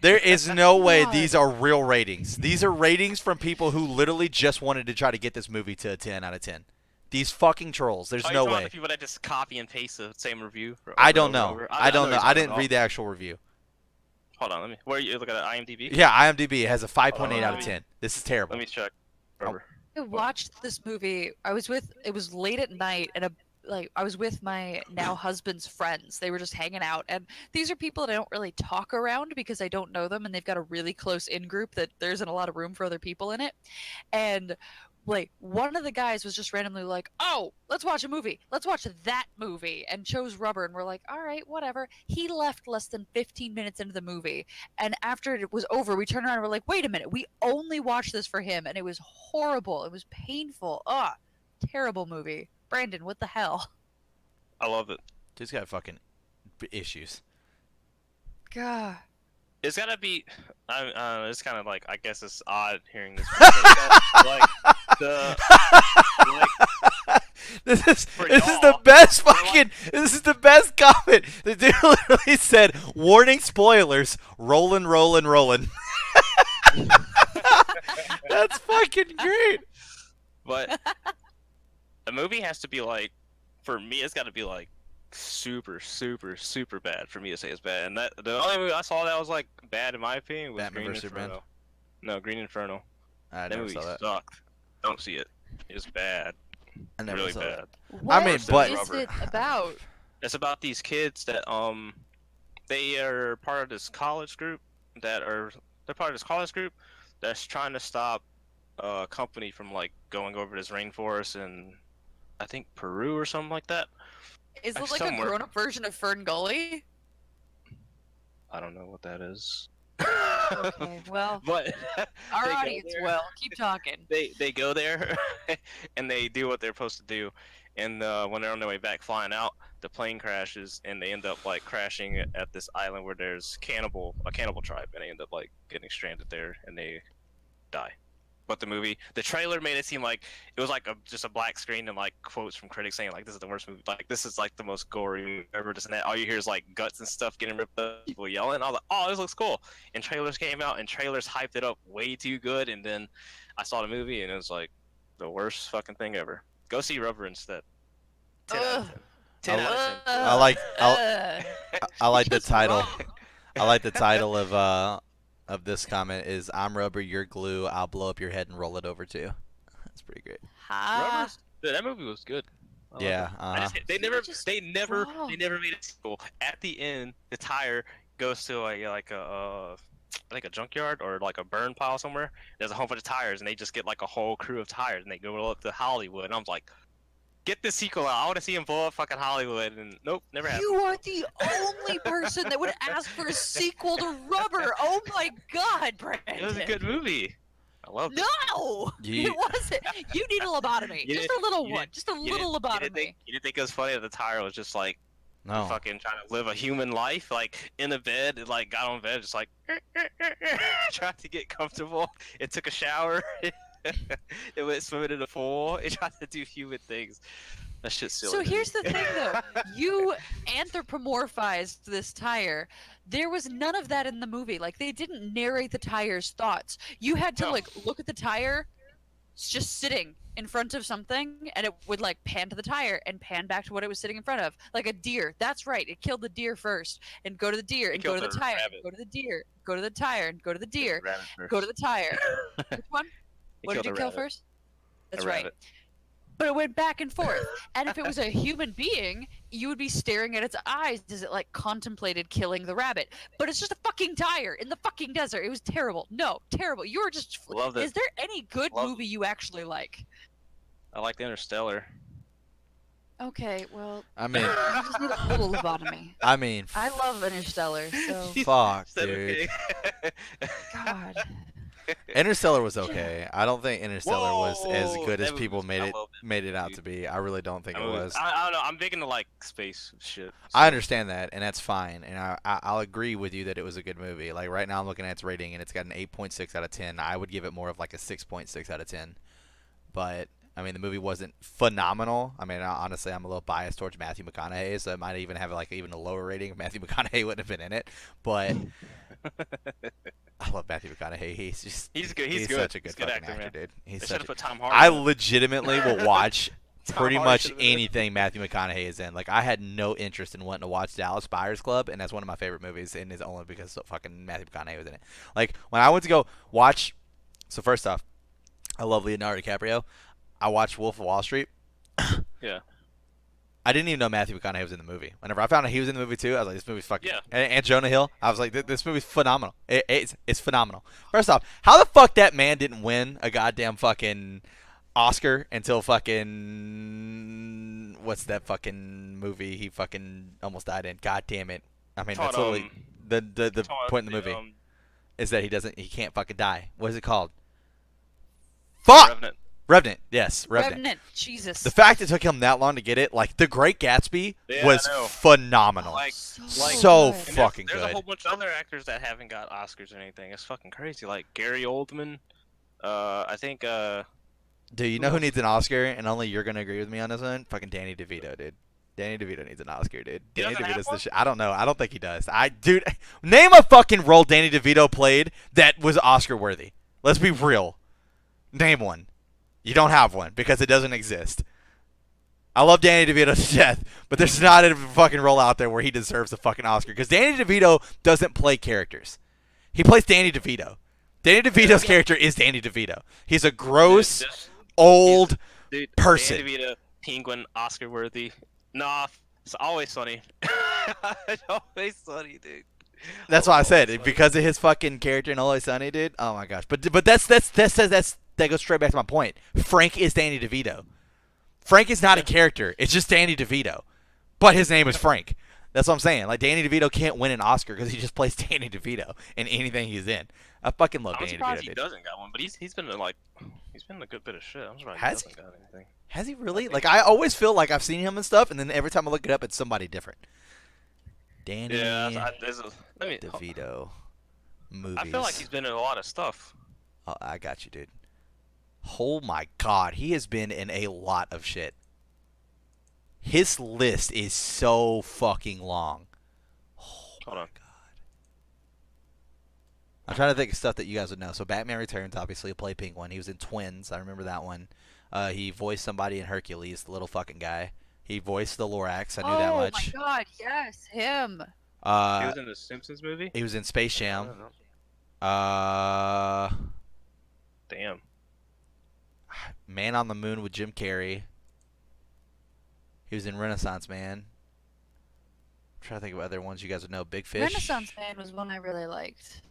There is no way God. these are real ratings. These are ratings from people who literally just wanted to try to get this movie to a 10 out of 10. These fucking trolls. There's Are you no talking about way. the people that just copy and paste the same review? I over don't and know. over? I don't know. what I you're didn't talking read the actual review. about. Hold on, let me. Where you look at IMDb? Yeah, IMDb has a 5.8 out of Oh. 10. This is terrible. Let me check. Rubber. I watched this movie. It was late at night, and I was with my now husband's friends. They were just hanging out, and these are people that I don't really talk around because I don't know them, and they've got a really close in group that there isn't a lot of room for other people in it. And like one of the guys was just randomly like, "Oh, let's watch a movie. Let's watch that movie," and chose Rubber, and we're like, "All right, whatever." He left less than 15 minutes into the movie, and after it was over, we turned around and we're like, "Wait a minute, we only watched this for him," and it was horrible. It was painful. Ugh, terrible movie. Brandon, what the hell? I love it. Dude's got fucking issues. God. It's gotta be. It's kind of like I guess it's odd hearing this. Like the like, This is For this is the y'all, best for like- fucking. This is the best comment. The dude literally said, "Warning, spoilers. Rolling, rolling, rolling." That's fucking great. but a movie has to be like, for me, it's got to be like super, super, super bad for me to say it's bad. And that the only movie I saw that was like bad in my opinion was Batman Green vs. Superman? Inferno. No, Green Inferno. I That never movie saw that. sucked. Don't see it. It's bad. I never Really saw bad. that. What mean, is but- it about? It's about these kids that they are part of this college group they're part of this college group that's trying to stop a company from like going over this rainforest in I think Peru or something like that. Is it like a somewhere. grown-up version of Fern Gully? I don't know what that is. Okay, well, But our they go audience there. will. Keep talking. they go there and they do what they're supposed to do, and when they're on their way back flying out, the plane crashes and they end up like crashing at this island where there's a cannibal tribe, and they end up like getting stranded there and they die. But the trailer made it seem like it was like just a black screen and like quotes from critics saying like this is the worst movie, like this is like the most gory movie ever, this and that. All you hear is like guts and stuff getting ripped up, people yelling. I was like, oh, this looks cool. And trailers came out and trailers hyped it up way too good, and then I saw the movie and it was like the worst fucking thing ever. Go see Rubber instead. 10 out of Ugh. 10. 10 I out of 10. I like I like the Just title. wrong. I like the title of this comment is I'm rubber, you're glue. I'll blow up your head and roll it over too. That's pretty great. Ha. Rubbers? Dude, that movie was good. I loved Yeah. it. I just they You're never just they never wrong. they never made a sequel. At the end, the tire goes to like a I think a junkyard or like a burn pile somewhere. There's a whole bunch of tires, and they just get like a whole crew of tires, and they go up to Hollywood. And I'm like, get the sequel out. I want to see him blow up fucking Hollywood. And nope, never happened. You are the only person that would ask for a sequel to Rubber. Oh my God, Brandon. It was a good movie. I loved it. No, You- it wasn't. You need a lobotomy. You Just didn't- a little you one. didn't- Just a You little lobotomy. didn't think it was funny that the tire was just like No. fucking trying to live a human life, like in a bed, it, like got on bed, just like tried to get comfortable. It took a shower. It went swimming in the pool. It tried to do human things. That shit's silly. So to here's me. the thing, though. You anthropomorphized this tire. There was none of that in the movie. Like, they didn't narrate the tire's thoughts. You had to, No. like, look at the tire just sitting in front of something, and it would, like, pan to the tire and pan back to what it was sitting in front of. Like a deer. That's right. It killed the deer first, and go to the deer, and go to killed the the tire, rabbit. go to the deer, go to the tire, and go to the deer, Rabbit first. go to the tire. Which one? He What did killed you a kill rabbit. first? That's A right. rabbit. But it went back and forth. And if it was a human being, you would be staring at its eyes as it like contemplated killing the rabbit. But it's just a fucking tire in the fucking desert. It was terrible. No, terrible. You were just. Loved it. Is there any good Loved movie you actually like? I like the Interstellar. Okay, well, I mean, you just need a little lobotomy. I mean, I love Interstellar, so fuck, Instead of dude. kidding. God. Interstellar was okay. I don't think Interstellar was as Whoa, good as that movie people was- made I it loved made it out dude. to be. I really don't think it I was. don't know. I'm big into like space shit. I understand that, and that's fine. And I'll agree with you that it was a good movie. Like right now, I'm looking at its rating, and it's got an 8.6 out of 10. I would give it more of like a 6.6 out of 10. But I mean, the movie wasn't phenomenal. I mean, honestly, I'm a little biased towards Matthew McConaughey, so it might even have like even a lower rating if Matthew McConaughey wouldn't have been in it. But I love Matthew McConaughey. He's just He's good. He's good. such a good He's a good fucking actor, actor, man. dude. He's They should such. have put Tom Hardy. I in it. legitimately will watch Tom pretty Hardy much should've been in it. anything Matthew McConaughey is in. Like I had no interest in wanting to watch Dallas Buyers Club, and that's one of my favorite movies, and it's only because fucking Matthew McConaughey was in it. Like when I went to go watch, so first off, I love Leonardo DiCaprio. I watched Wolf of Wall Street. Yeah. I didn't even know Matthew McConaughey was in the movie. Whenever I found out he was in the movie too, I was like, this movie's fucking. Yeah. And Jonah Hill, I was like, this movie's phenomenal. It's phenomenal. First off, how the fuck that man didn't win a goddamn fucking Oscar until fucking what's that fucking movie he fucking almost died in? God damn it! I mean, that's literally the point in the movie is that he can't fucking die. What is it called? Fuck! Revenant. Revenant. Yes, Revenant. Revenant. Jesus. The fact it took him that long to get it, like The Great Gatsby, Yeah, was I know. phenomenal. Like, So good. And fucking there's good. a whole bunch of other actors that haven't got Oscars or anything. It's fucking crazy. Like Gary Oldman. I think. Dude, you know who needs an Oscar, and only you're gonna agree with me on this one? Fucking Danny DeVito, dude. Danny DeVito needs an Oscar, dude. He Danny doesn't have DeVito's the one? shit. I don't know. I don't think he does. Dude, name a fucking role Danny DeVito played that was Oscar worthy. Let's be real. Name one. You don't have one because it doesn't exist. I love Danny DeVito to death, but there's not a fucking role out there where he deserves a fucking Oscar because Danny DeVito doesn't play characters. He plays Danny DeVito. Danny DeVito's character is Danny DeVito. He's a gross, old dude, person. Danny DeVito, Penguin, Oscar worthy. Nah, it's always sunny. It's always sunny, dude. That's why I said Always because of his fucking character in Always Sunny, dude. Oh my gosh. But that goes straight back to my point. Frank is Danny DeVito. Frank is not a character. It's just Danny DeVito. But his name is Frank. That's what I'm saying. Like Danny DeVito can't win an Oscar because he just plays Danny DeVito in anything he's in. I fucking love I'm Danny surprised DeVito, he dude. doesn't got one, but he's been in he's been in a good bit of shit. I'm surprised Has he doesn't got anything. Has he really? Like I always feel like I've seen him and stuff, and then every time I look it up, it's somebody different. Danny DeVito movies. I feel like he's been in a lot of stuff. Oh, I got you, dude. Oh my god, he has been in a lot of shit. His list is so fucking long. Oh Hold my on. god. I'm trying to think of stuff that you guys would know. So Batman Returns, obviously, played Penguin. He was in Twins. I remember that one. He voiced somebody in Hercules, the little fucking guy. He voiced the Lorax. I knew that much. Oh my god, yes, him. He was in the Simpsons movie. He was in Space I Jam. don't know. Damn. Man on the Moon with Jim Carrey. He was in Renaissance Man. I'm trying to think of other ones you guys would know. Big Fish. Renaissance Man was one I really liked.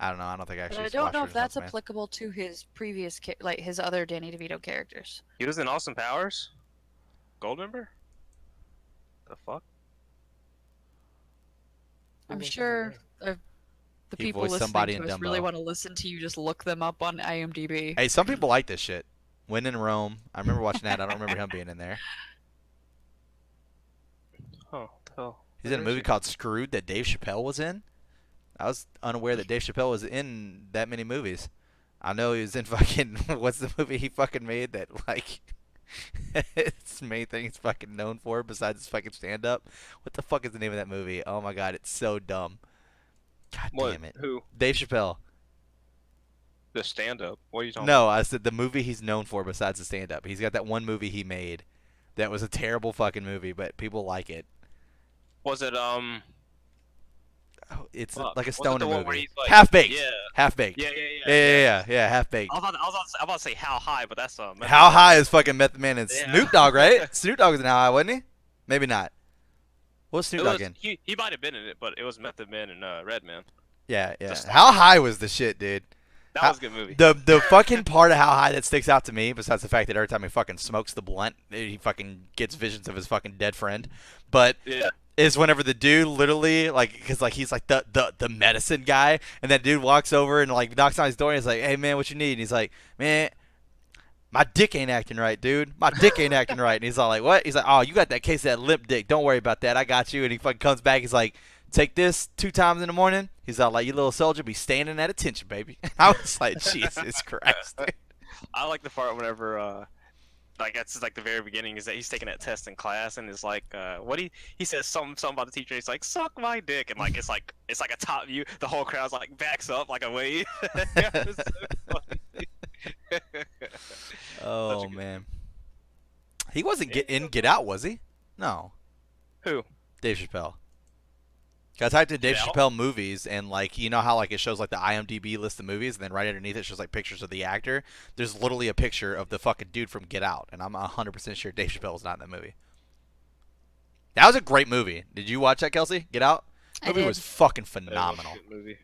I don't know. I don't think I But actually I don't watched know if that's Renaissance Man. applicable to his previous, like his other Danny DeVito characters. He was in Austin Powers. Goldmember. The fuck. I'm sure the He people voiced listening somebody to in us really Dumbo. want to listen to you just look them up on IMDb. Hey, some people like this shit. When in Rome. I remember watching that. I don't remember him being in there. Oh, the hell. He's in a Where is movie he? called Screwed that Dave Chappelle was in. I was unaware that Dave Chappelle was in that many movies. I know he was in fucking what's the movie he fucking made that like it's the main thing he's fucking known for besides his fucking stand up. What the fuck is the name of that movie? Oh my god, it's so dumb. God What? damn it. Who? Dave Chappelle. The stand-up. What are you talking No, I said the movie he's known for besides the stand up. He's got that one movie he made that was a terrible fucking movie, but people like it. Was it Oh, it's fuck. like a Was it stoner the one where movie. he's like- Half baked. Yeah. Half baked. Yeah, Yeah, half baked. I was about to say How High, but that's How High is fucking Method Man and Yeah. Snoop Dogg, right? Snoop Dogg was in How High, wasn't he? Maybe not. What was Snoop It Dogg was, in? he might have been in it, but it was Method Man and Redman. Yeah. Just- How High was the shit, dude. That was a good movie. The fucking part of How High that sticks out to me, besides the fact that every time he fucking smokes the blunt, he fucking gets visions of his fucking dead friend, but Yeah. is whenever the dude literally like because like he's like the medicine guy, and that dude walks over and like knocks on his door and he's like, hey man, what you need? And he's like, man, my dick ain't acting right, dude. My dick ain't acting right. And he's all like, what? He's like, oh, you got that case of that limp dick. Don't worry about that. I got you. And he fucking comes back. He's like, take this 2 times in the morning. He's all like, you little soldier, be standing at attention, baby. I was like, Jesus Christ, dude. I like the part whenever like that's like the very beginning is that he's taking that test in class and is like what he says something about the teacher. He's like, suck my dick, and like it's like a top view. The whole crowd's like backs up like a wave. It was so funny. Oh, good- man. He wasn't Get Out, was he? No. Who? Dave Chappelle. I typed in Dave Get Out? Chappelle movies, and like you know how like it shows like the IMDb list of movies, and then right underneath it shows like pictures of the actor. There's literally a picture of the fucking dude from Get Out, and I'm 100% sure Dave Chappelle was not in that movie. That was a great movie. Did you watch that, Kelsey? Get Out? I Movie did. was fucking That was a phenomenal. good movie.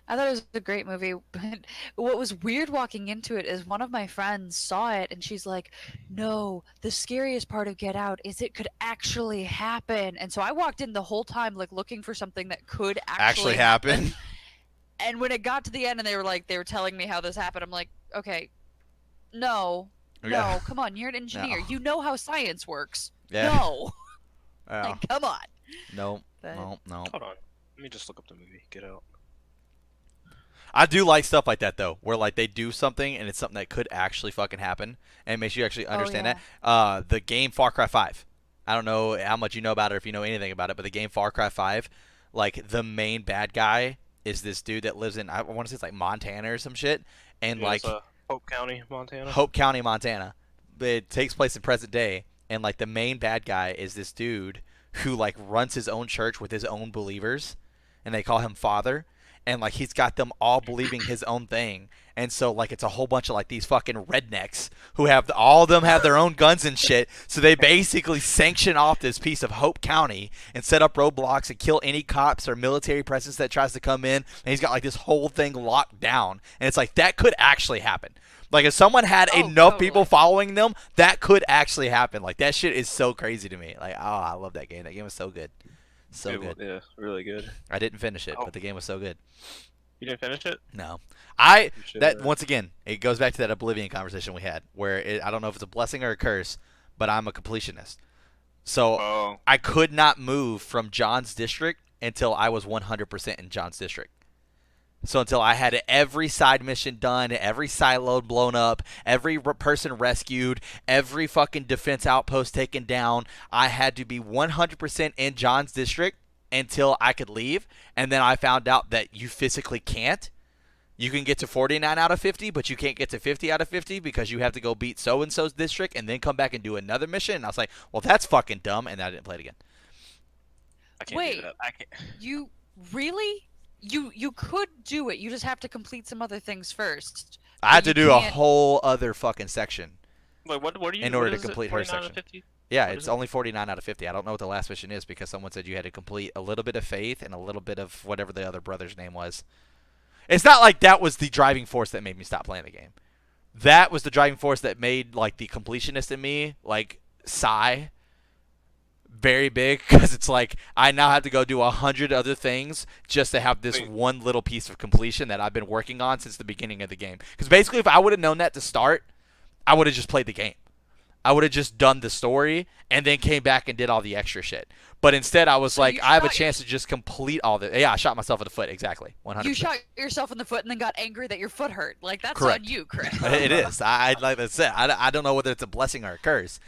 I thought it was a great movie, but what was weird walking into it is one of my friends saw it and she's like, no, the scariest part of Get Out is it could actually happen. And so I walked in the whole time like looking for something that could Actually happened. And when it got to the end and they were telling me how this happened, I'm like, okay, no, Yeah. come on, you're an engineer. No. You know how science works. Yeah. No, Yeah. like, come on. No. But No. Hold on, let me just look up the movie Get Out. I do like stuff like that though, where like they do something and it's something that could actually fucking happen, and it makes you actually understand that. The game Far Cry 5. I don't know how much you know about it, or if you know anything about it, but the game Far Cry 5, like the main bad guy is this dude that lives in I want to say it's like Montana or some shit, and Yeah, like it's, Hope County, Montana. Hope County, Montana. But it takes place in present day, and like the main bad guy is this dude who like runs his own church with his own believers, and they call him Father. And like he's got them all believing his own thing, and so like it's a whole bunch of like these fucking rednecks who have all of them have their own guns and shit. So they basically sanction off this piece of Hope County and set up roadblocks and kill any cops or military presence that tries to come in. And he's got like this whole thing locked down, and it's like that could actually happen. Like if someone had Oh, enough people totally. following them, that could actually happen. Like that shit is so crazy to me. Like oh, I love that game. That game was so good, so It was- good. Yeah, really good. I didn't finish it, Oh. but the game was so good. You didn't finish it? No, You should, that once again it goes back to that Oblivion conversation we had, where I don't know if it's a blessing or a curse, but I'm a completionist. So Oh, I could not move from John's district until I was 100% in John's district. So until I had every side mission done, every silo blown up, every person rescued, every fucking defense outpost taken down, I had to be 100% in John's district until I could leave. And then I found out that you physically can't. You can get to 49 out of 50, but you can't get to 50 out of 50 because you have to go beat so-and-so's district and then come back and do another mission. And I was like, well, that's fucking dumb, and I didn't play it again. I can't Wait. do that. I can't. You really? You could do it. You just have to complete some other things first. I had But to you do a can't- whole other fucking section. Wait, what are you? In what order to is it, complete her 49 out of section. 50? Yeah, What it's is it? only 49 out of 50. I don't know what the last mission is because someone said you had to complete a little bit of Faith and a little bit of whatever the other brother's name was. It's not like that was the driving force that made me stop playing the game. That was the driving force that made like the completionist in me like sigh very big because it's like I now have to go do 100 other things just to have this Wait. one little piece of completion that I've been working on since the beginning of the game. Because basically, if I would have known that to start, I would have just played the game. I would have just done the story and then came back and did all the extra shit. But instead, I was So like, you I have a shot chance to just complete all the. Yeah, I shot myself in the foot. Exactly, 100%. You shot yourself in the foot and then got angry that your foot hurt. Like that's Correct. on you, Chris. It is. I like I said. I don't know whether it's a blessing or a curse.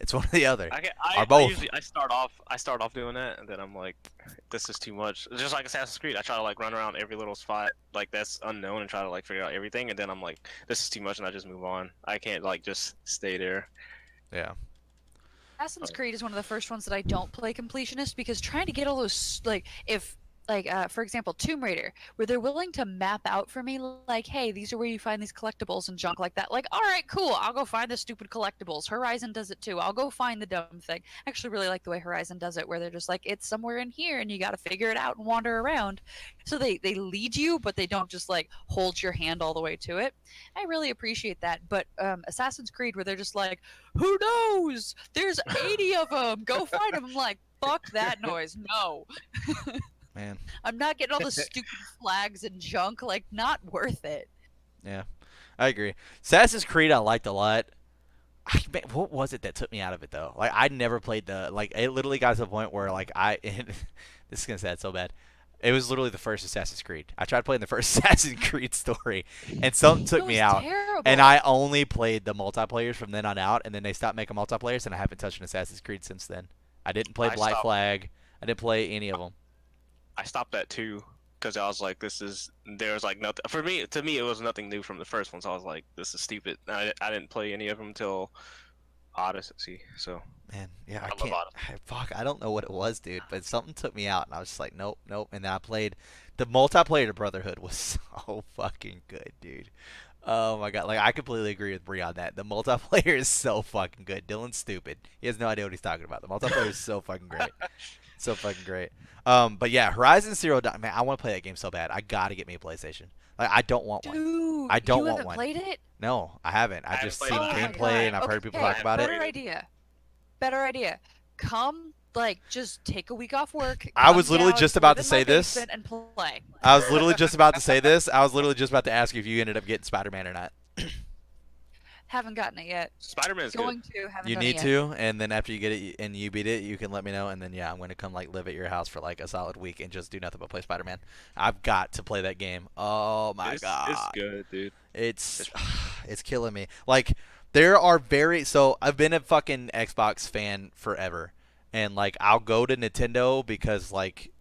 It's one or the other. I Or both. usually I start off doing that, and then I'm like, this is too much. Just like Assassin's Creed, I try to like run around every little spot like that's unknown and try to like figure out everything, and then I'm like, this is too much, and I just move on. I can't like just stay there. Yeah. Assassin's Creed is one of the first ones that I don't play completionist because trying to get all those for example, Tomb Raider, where they're willing to map out for me like, hey, these are where you find these collectibles and junk like that. Like, all right, cool, I'll go find the stupid collectibles. Horizon does it too. I'll go find the dumb thing. I actually really like the way Horizon does it, where they're just like, it's somewhere in here and you got to figure it out and wander around. So they lead you, but they don't just like hold your hand all the way to it. I really appreciate that. But Assassin's Creed, where they're just like, who knows? There's 80 of them. Go find them. I'm like, fuck that noise. No. Man. I'm not getting all the stupid flags and junk. Like, not worth it. Yeah. I agree. Assassin's Creed I liked a lot. Man, what was it that took me out of it though? Like I never played the like it literally got to the point where like this is gonna sound so bad. It was literally the first Assassin's Creed. I tried playing the first Assassin's Creed story, and something took It me was out. terrible. And I only played the multiplayers from then on out, and then they stopped making multiplayers, and I haven't touched an Assassin's Creed since then. I didn't play I Black stopped- Flag. I didn't play any of them. I stopped that too because I was like, there's like nothing for me. To me, it was nothing new from the first one, so I was like, this is stupid. I didn't play any of them until Odyssey. So Man, yeah, I I love can't. Odyssey. Fuck, I don't know what it was, dude, but something took me out, and I was just like, nope, nope. And then I played the multiplayer to Brotherhood was so fucking good, dude. Oh my god, like I completely agree with Bree on that. The multiplayer is so fucking good. Dylan's stupid. He has no idea what he's talking about. The multiplayer is so fucking great. So fucking great. But yeah, Horizon Zero Dawn. Man, I want to play that game so bad. I gotta get me a PlayStation. Like I don't want one. Dude, I don't you want haven't one. played it? No, I haven't. I I've haven't just played seen it. Oh my gameplay God. and I've heard people Okay, talk about it. Better idea. Better idea. Come, like, just take a week off work. I was come literally down, just about to live in my say this. basement and play. I was literally just about to say this. I was literally just about to ask you if you ended up getting Spider-Man or not. Haven't gotten it yet. Spider-Man's good. Going to. Haven't You done it need yet. to, and then after you get it and you beat it, you can let me know, and then yeah, I'm gonna come like live at your house for like a solid week and just do nothing but play Spider-Man. I've got to play that game. Oh my god, It's good, dude. it's it's killing me. Like there are so I've been a fucking Xbox fan forever, and like I'll go to Nintendo because like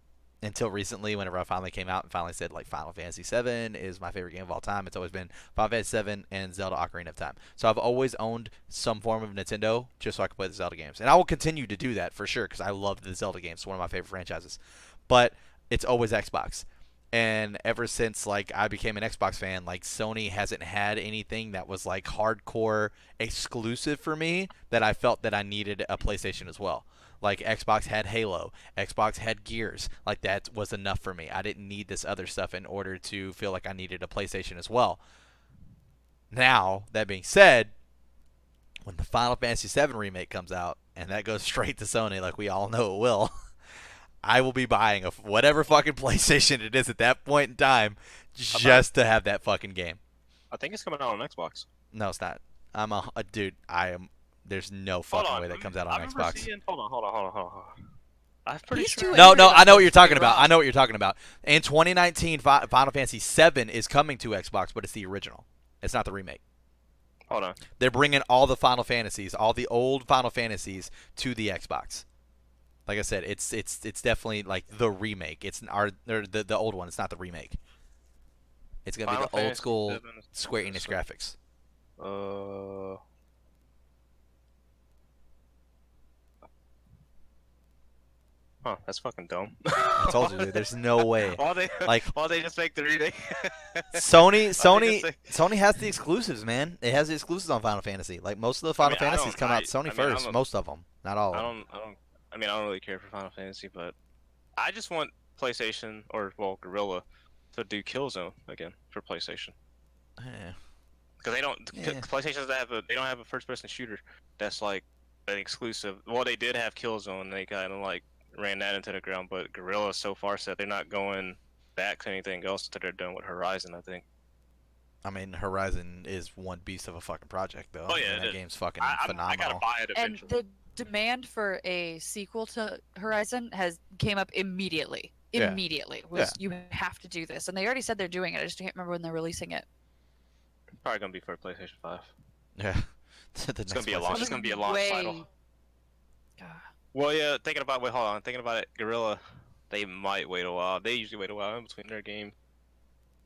until recently, whenever I finally came out and finally said like Final Fantasy VII is my favorite game of all time, it's always been Final Fantasy VII and Zelda Ocarina of Time. So I've always owned some form of Nintendo just so I can play the Zelda games, and I will continue to do that for sure because I love the Zelda games. It's one of my favorite franchises, but it's always Xbox. And ever since like I became an Xbox fan, like Sony hasn't had anything that was like hardcore exclusive for me that I felt that I needed a PlayStation as well. Like Xbox had Halo, Xbox had Gears. Like that was enough for me. I didn't need this other stuff in order to feel like I needed a PlayStation as well. Now, that being said, when the Final Fantasy VII remake comes out and that goes straight to Sony like we all know it will, I will be buying whatever fucking PlayStation it is at that point in time just to have that fucking game. I think it's coming out on Xbox. No, it's not. I'm a dude. There's no Hold fucking on. way that comes out I on remember Xbox. Hold on. I'm pretty He's sure. doing No, it no, on I know what you're talking PlayStation about. Raw. I know what you're talking about. In 2019, Final Fantasy VII is coming to Xbox, but it's the original. It's not the remake. Hold on. They're bringing all the Final Fantasies, all the old Final Fantasies, to the Xbox. Like I said, it's definitely like the remake. It's the old one. It's not the remake. It's gonna be Final the old Fantasy school 7 Square Enix graphics. Uh, that's fucking dumb. I told you, dude. There's no way. Like why they just make the remake? Sony has the exclusives, man. It has the exclusives on Final Fantasy. Like most of the Final Fantasies come out Sony first. Most of them, not all of them. I don't really care for Final Fantasy, but I just want PlayStation or Guerrilla to do Killzone again for PlayStation. Yeah. Because they don't. Yeah. PlayStation they don't have a first-person shooter that's like an exclusive. Well, they did have Killzone. They kind of like ran that into the ground, but Guerrilla so far said they're not going back to anything else that they're doing with Horizon. I think. I mean, Horizon is one beast of a fucking project, though. Oh yeah, I mean, that game's fucking I phenomenal. gotta buy it And eventually. the demand for a sequel to Horizon came up immediately. Yeah. Immediately was you have to do this, and they already said they're doing it. I just can't remember when they're releasing it. Probably gonna be for PlayStation 5. Yeah. It's gonna be a launch. It's gonna be a launch Way- title. Ah. Well, yeah. Hold on. Thinking about it, Guerrilla, they might wait a while. They usually wait a while in between their game.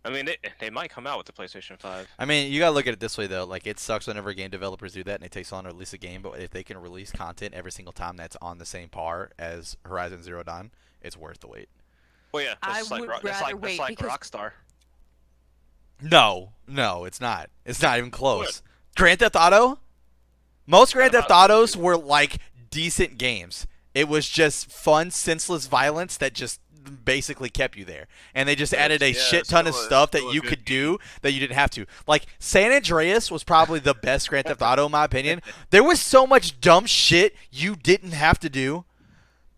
I mean, they might come out with the PlayStation 5. I mean, you gotta look at it this way though. Like, it sucks whenever game developers do that and it takes so long to release a game. But if they can release content every single time that's on the same par as Horizon Zero Dawn, it's worth the wait. Well, yeah. I That's like, would that's rather like, wait that's like because- Rockstar. No, it's not. It's not even close. Grand Theft Auto? Most Grand Theft Autos were like decent games. It was just fun, senseless violence that just basically kept you there. And they just added a shit ton of stuff that you could do that you didn't have to. Like, San Andreas was probably the best Grand Theft Auto in my opinion. There was so much dumb shit you didn't have to do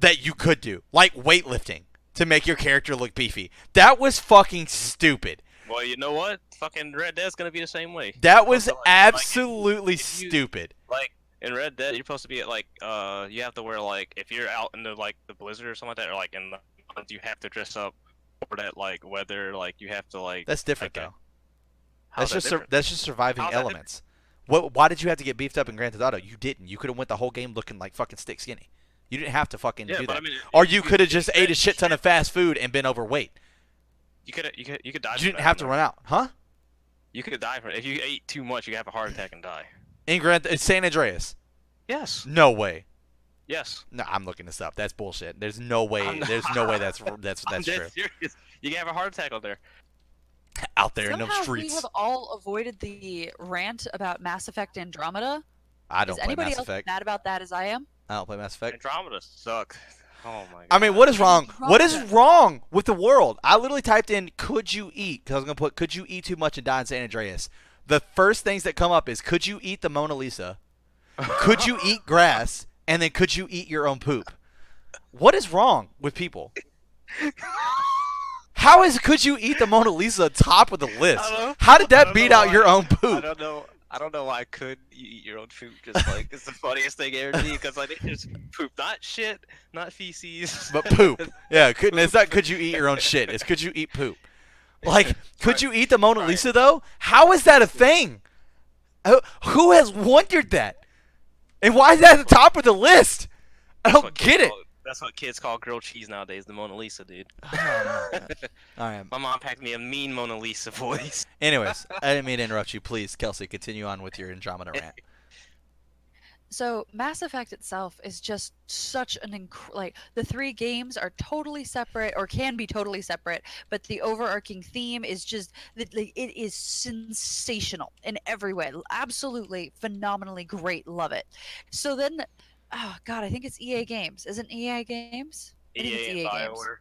that you could do. Like weightlifting to make your character look beefy. That was fucking stupid. Well, you know what? Fucking Red Dead's gonna be the same way. That was Also, like, absolutely if you- stupid. Like in Red Dead, you're supposed to be at like you have to wear like if you're out in the like the blizzard or something like that, or like in the you have to dress up for that like weather. Like you have to like. That's different like, though. how's That's that just different? that's just surviving How's that elements. Why did you have to get beefed up in Grand Theft Auto? You didn't. You could have went the whole game looking like fucking stick skinny. You didn't have to fucking Yeah, do but that. I mean, Or you could have just ate a shit ton of fast food and been overweight. You could die. You from didn't that, have to though. run out, huh? You could die from it. If you ate too much, you could have a heart attack and die. In San Andreas. Yes. No way. Yes. No, I'm looking this up. That's bullshit. There's no way. I'm not- There's no way that's I'm true. dead serious. You can have a heart attack out there. Out there in Somehow them streets. we have all avoided the rant about Mass Effect Andromeda. I don't Is play anybody Mass else Effect. mad about that as I am? I don't play Mass Effect. Andromeda sucked. Oh my god. I mean, what is wrong? What is Andromeda. wrong with the world? I literally typed in "could you eat" because I was gonna put "could you eat too much and die in San Andreas." The first things that come up is "could you eat the Mona Lisa?" "Could you eat grass?" And then "could you eat your own poop?" What is wrong with people? How is "could you eat the Mona Lisa" top of the list? I don't know. How did I that don't beat know out why. your own I poop? don't know. I don't know why could you eat your own poop. Just like it's the funniest thing ever to me because like it's poop, not shit, not feces, But poop. Yeah, it's not "could you eat your own shit?" It's "could you eat poop?" Like, could you eat the Mona Right. Lisa though? How is that a thing? Who has wondered that? And why is that at the top of the list? I That's don't what get kids it. That's what kids call grilled cheese nowadays. The Mona Lisa, dude. Oh, my gosh. All right. My mom packed me a mean Mona Lisa voice. Anyways, I didn't mean to interrupt you. Please, Kelsey, continue on with your Andromeda rant. So Mass Effect itself is just such an like the three games are totally separate or can be totally separate, but the overarching theme is just like, it is sensational in every way. Absolutely phenomenally great. Love it. So then, oh god, I think it's EA Games. Isn't EA Games? I think it's EA and EA Games. BioWare.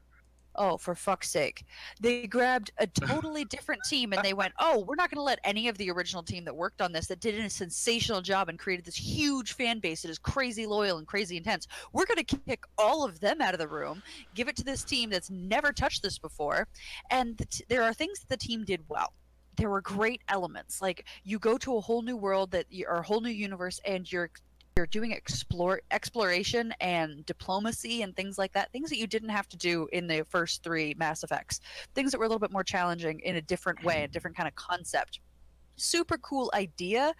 Oh, for fuck's sake. They grabbed a totally different team and they went, oh, we're not going to let any of the original team that worked on this, that did a sensational job and created this huge fan base that is crazy loyal and crazy intense. We're going to kick all of them out of the room, give it to this team that's never touched this before. And there are things that the team did well. There were great elements. Like you go to a whole new world or a whole new universe and you're doing exploration and diplomacy and things like that, things that you didn't have to do in the first three Mass Effects, things that were a little bit more challenging in a different way, a different kind of concept. Super cool idea,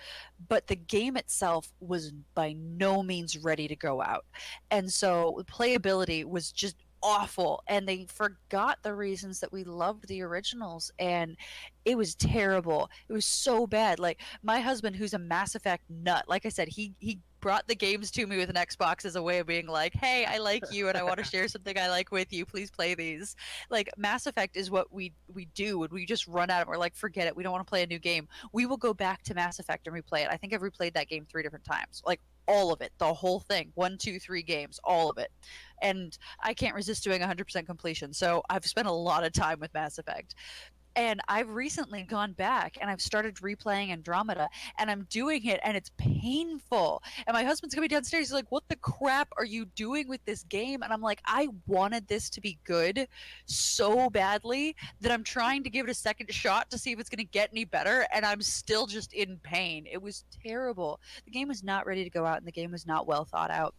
but the game itself was by no means ready to go out. And so playability was just awful, and they forgot the reasons that we loved the originals, and it was terrible. It was so bad. Like, my husband, who's a Mass Effect nut, like I said, he brought the games to me with an Xbox as a way of being like, hey, I like you and I want to share something I like with you, please play these. Like, Mass Effect is what we do when we just run out of, we're like, forget it, we don't want to play a new game, we will go back to Mass Effect and replay it. I think I've replayed that game 3 different times, like all of it, the whole thing, 1, 2, 3 games, all of it. And I can't resist doing 100% completion, so I've spent a lot of time with Mass Effect. And I've recently gone back and I've started replaying Andromeda, and I'm doing it and it's painful. And my husband's coming downstairs, he's like, what the crap are you doing with this game? And I'm like, I wanted this to be good so badly that I'm trying to give it a second shot to see if it's going to get any better, and I'm still just in pain. It was terrible. The game was not ready to go out, and the game was not well thought out,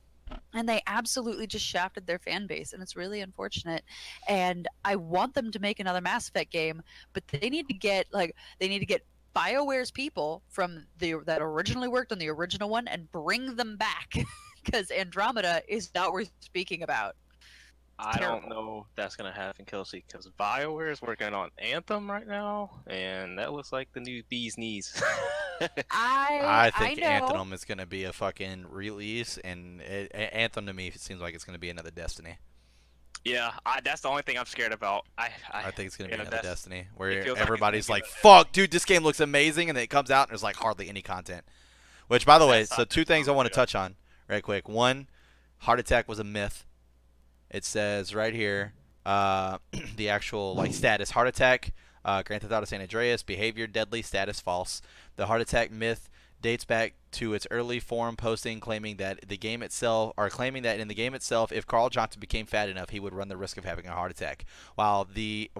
and they absolutely just shafted their fan base, and it's really unfortunate. And I want them to make another Mass Effect game, but they need to get BioWare's people from that originally worked on the original one and bring them back, because Andromeda is not worth speaking about. I don't know if that's gonna happen, Kelsey, because BioWare is working on Anthem right now, and that looks like the new bee's knees. I think know. Anthem is going to be a fucking release, and Anthem to me seems like it's going to be another Destiny. Yeah, that's the only thing I'm scared about. I think it's going to be yeah, another Destiny, it where feels like it's everybody's gonna like, be fuck, dude, this game looks amazing, and then it comes out, and there's like hardly any content. Which, by the way, That's so not- two things I want to yeah. touch on right quick. One, heart attack was a myth. It says right here, the actual like status: heart attack, Grand Theft Auto San Andreas, behavior deadly, status false. The heart attack myth dates back to its early forum posting claiming that in the game itself, if Carl Johnson became fat enough, he would run the risk of having a heart attack. While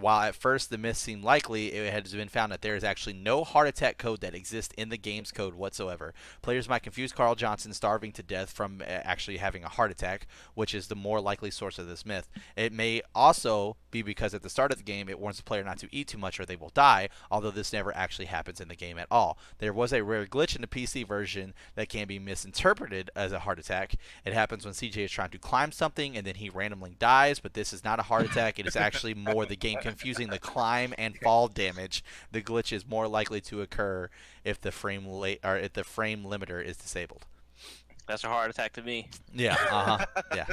at first the myth seemed likely, it has been found that there is actually no heart attack code that exists in the game's code whatsoever. Players might confuse Carl Johnson starving to death from actually having a heart attack, which is the more likely source of this myth. It may also be because at the start of the game it warns the player not to eat too much or they will die, although this never actually happens in the game at all. There was a rare glitch in the PC version that can be misinterpreted as a heart attack. It happens when CJ is trying to climb something and then he randomly dies, but this is not a heart attack. It is actually more the game confusing the climb and fall damage. The glitch is more likely to occur if the frame limiter is disabled. That's a heart attack to me. Yeah, yeah.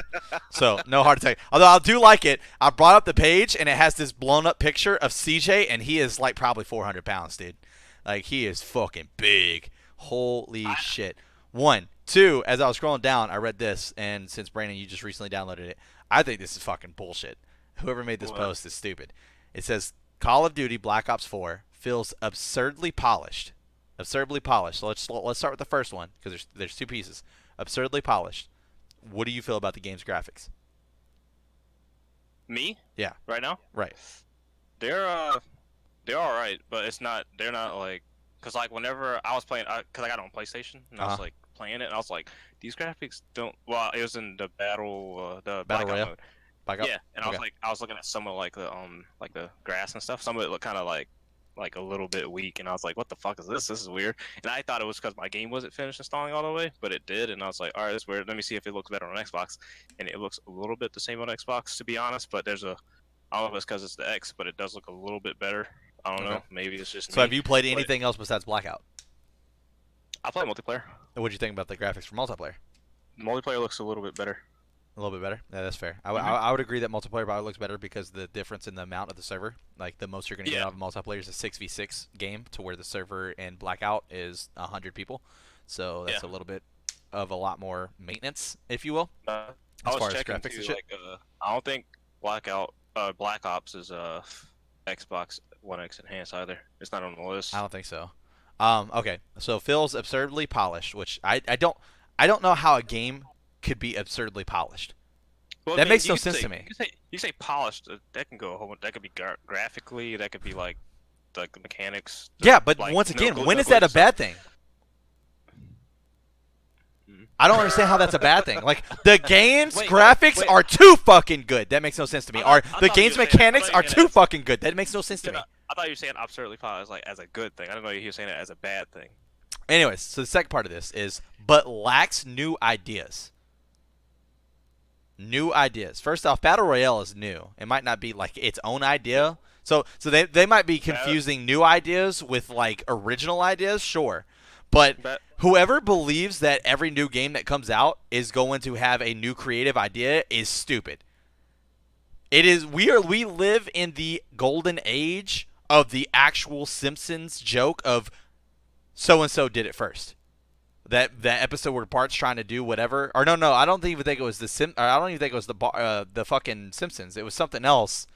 So, no heart attack. Although I do like it. I brought up the page, and it has this blown-up picture of CJ, and he is, like, probably 400 pounds, dude. Like, he is fucking big. Holy shit. 1. 2, as I was scrolling down, I read this, and since, Brandon, you just recently downloaded it, I think this is fucking bullshit. Whoever made this post is stupid. It says, Call of Duty Black Ops 4 feels absurdly polished. Absurdly polished. So let's start with the first one, because there's two pieces. Absurdly polished. What do you feel about the game's graphics? Me? Yeah. Right now? Right. They're all right, but they're not like, cause like whenever I was playing, cause I got it on PlayStation and I was like playing it, and I was like, these graphics don't. Well, it was in the battle Royale mode. Blackout? Yeah, and I was looking at some of like the grass and stuff. Some of it looked kind of like a little bit weak, and I was like, what the fuck is this? This is weird. And I thought it was because my game wasn't finished installing all the way, but it did, and I was like, all right, that's weird. Let me see if it looks better on Xbox. And it looks a little bit the same on Xbox, to be honest, but I don't know if it's because it's the X, but it does look a little bit better. I don't know. Maybe it's just So me. have you played anything else besides Blackout? I play multiplayer. And what'd you think about the graphics for multiplayer? Multiplayer looks a little bit better. A little bit better? Yeah, that's fair. I would agree that multiplayer probably looks better because the difference in the amount of the server. Like, the most you're going to get out of multiplayer is a 6v6 game, to where the server in Blackout is 100 people. So that's a little bit of a lot more maintenance, if you will, I as was far as checking graphics too, and shit. I don't think Black Ops is Xbox One X enhanced either. It's not on the list. I don't think so. Okay, so Phil's absurdly polished, which I don't know how a game could be absurdly polished. Well, That I mean, makes you no could sense say- to me. You say polished. That can go a whole. That could be graphically. That could be like the mechanics. Yeah, but like, once no again, gl- when no is that a glitches. bad thing? I don't understand how that's a bad thing. Like, the game's Wait, graphics wait. are too fucking good. That makes no sense to me. I Or thought the you game's were saying- I mechanics thought you are were too saying fucking good. That makes no sense to me. I thought you were saying absurdly polished, like as a good thing. I didn't know you were saying it as a bad thing. Anyways, so the second part of this is, but lacks new ideas. new ideas. First off, Battle Royale is new. It might not be like its own idea. So they might be confusing new ideas with like original ideas, sure. But whoever believes that every new game that comes out is going to have a new creative idea is stupid. It is we live in the golden age of the actual Simpsons joke of so and so did it first. That episode where Bart's trying to do whatever, or no, I don't even think it was the fucking Simpsons. It was something else.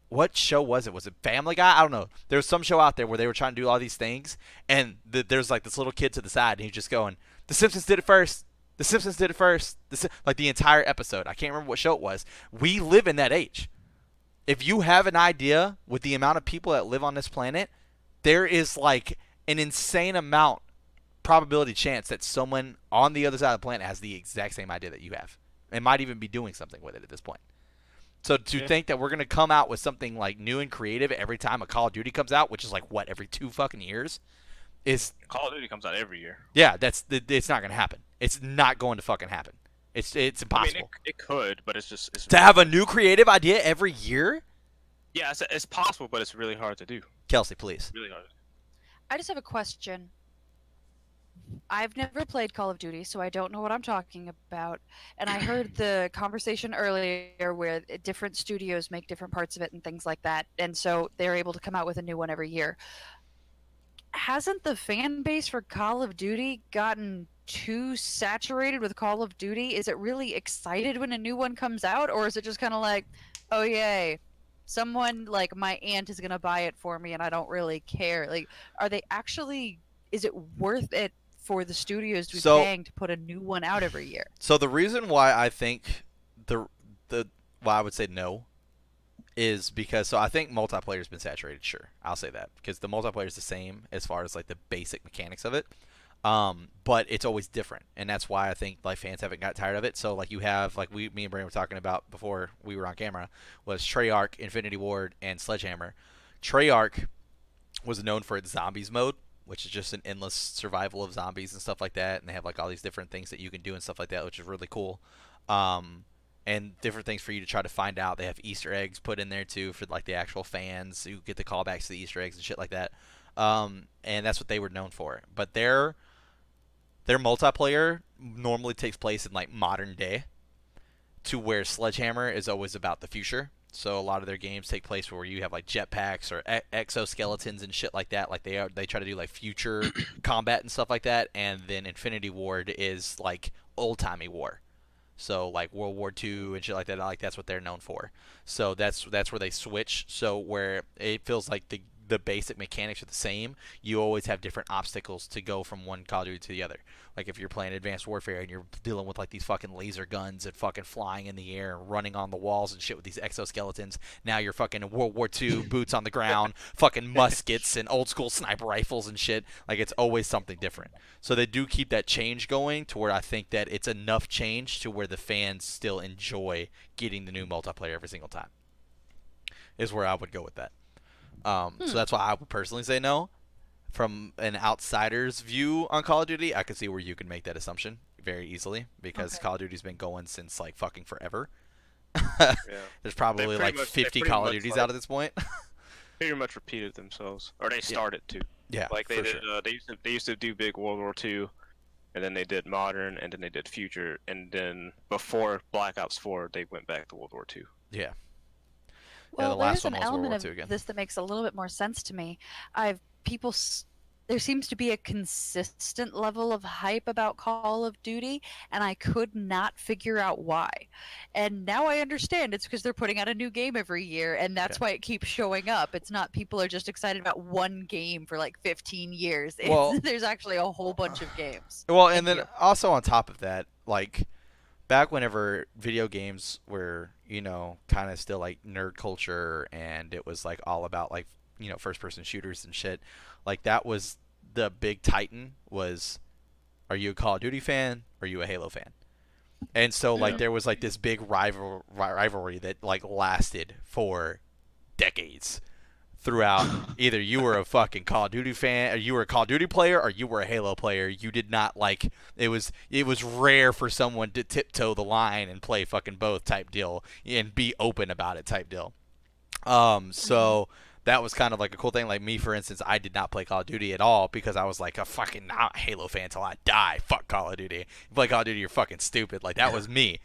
What show was it? Was it Family Guy? I don't know. There was some show out there where they were trying to do all these things, and there's like this little kid to the side, and he's just going, "The Simpsons did it first. The Simpsons did it first." Like the entire episode. I can't remember what show it was. We live in that age. If you have an idea with the amount of people that live on this planet, there is like an insane amount probability chance that someone on the other side of the planet has the exact same idea that you have and might even be doing something with it at this point. So to think that we're going to come out with something like new and creative every time a Call of Duty comes out, which is like what, every 2 fucking years, is Call of Duty comes out every year. Yeah, it's not going to happen. It's not going to fucking happen. It's impossible. I mean, it could, but it's to have a new creative idea every year. Yeah, it's possible, but it's really hard to do. Kelsey, please. Really hard. I just have a question. I've never played Call of Duty, so I don't know what I'm talking about. And I heard the conversation earlier where different studios make different parts of it and things like that. And so they're able to come out with a new one every year. Hasn't the fan base for Call of Duty gotten too saturated with Call of Duty? Is it really excited when a new one comes out? Or is it just kind of like, oh, yay, someone like my aunt is going to buy it for me and I don't really care? Like, are they actually, is it worth it for the studios to be paying to put a new one out every year? So the reason why I think why I would say no is because I think multiplayer has been saturated. Sure, I'll say that because the multiplayer is the same as far as like the basic mechanics of it, but it's always different, and that's why I think like fans haven't got tired of it. So like you have like me and Brandon were talking about before we were on camera was Treyarch, Infinity Ward, and Sledgehammer. Treyarch was known for its zombies mode, which is just an endless survival of zombies and stuff like that, and they have like all these different things that you can do and stuff like that, which is really cool. And different things for you to try to find out. They have Easter eggs put in there too for like the actual fans who get the callbacks to the Easter eggs and shit like that. And that's what they were known for. But their multiplayer normally takes place in like modern day, to where Sledgehammer is always about the future. So a lot of their games take place where you have like jetpacks or exoskeletons and shit like that. Like they try to do like future combat and stuff like that. And then Infinity Ward is like old timey war. So like World War II and shit like that. Like that's what they're known for. So that's where they switch. So where it feels like the basic mechanics are the same, you always have different obstacles to go from one Call of Duty to the other. Like if you're playing Advanced Warfare and you're dealing with like these fucking laser guns and fucking flying in the air and running on the walls and shit with these exoskeletons, now you're fucking World War II, boots on the ground, fucking muskets and old school sniper rifles and shit. Like it's always something different. So they do keep that change going to where I think that it's enough change to where the fans still enjoy getting the new multiplayer every single time. Is where I would go with that. So that's why I would personally say no. From an outsider's view on Call of Duty, I could see where you could make that assumption very easily because Call of Duty's been going since like fucking forever. Yeah. There's probably like 50 Call of Duties out at this point. Pretty much repeated themselves, or they started to. Yeah, like they for did. sure. They used to do big World War II, and then they did Modern, and then they did Future, and then before Black Ops 4, they went back to World War II. Yeah. Well, the last there's an one was World War element II of again. this that makes a little bit more sense to me. There seems to be a consistent level of hype about Call of Duty, and I could not figure out why. And now I understand it's because they're putting out a new game every year, and that's why it keeps showing up. It's not people are just excited about one game for like 15 years. There's actually a whole bunch of games. Well, and then also on top of that, like back whenever video games were, kind of still like nerd culture and it was like all about like, first person shooters and shit, like that was the big titan was, are you a Call of Duty fan? Or are you a Halo fan? And so like there was like this big rivalry that like lasted for decades throughout. Either you were a fucking Call of Duty fan, or you were a Call of Duty player, or you were a Halo player. You did not like it was rare for someone to tiptoe the line and play fucking both type deal and be open about it type deal. So that was kind of like a cool thing. Like me, for instance, I did not play Call of Duty at all because I was like a fucking Halo fan till I die. Fuck Call of Duty. You play Call of Duty, you're fucking stupid. Like that was me.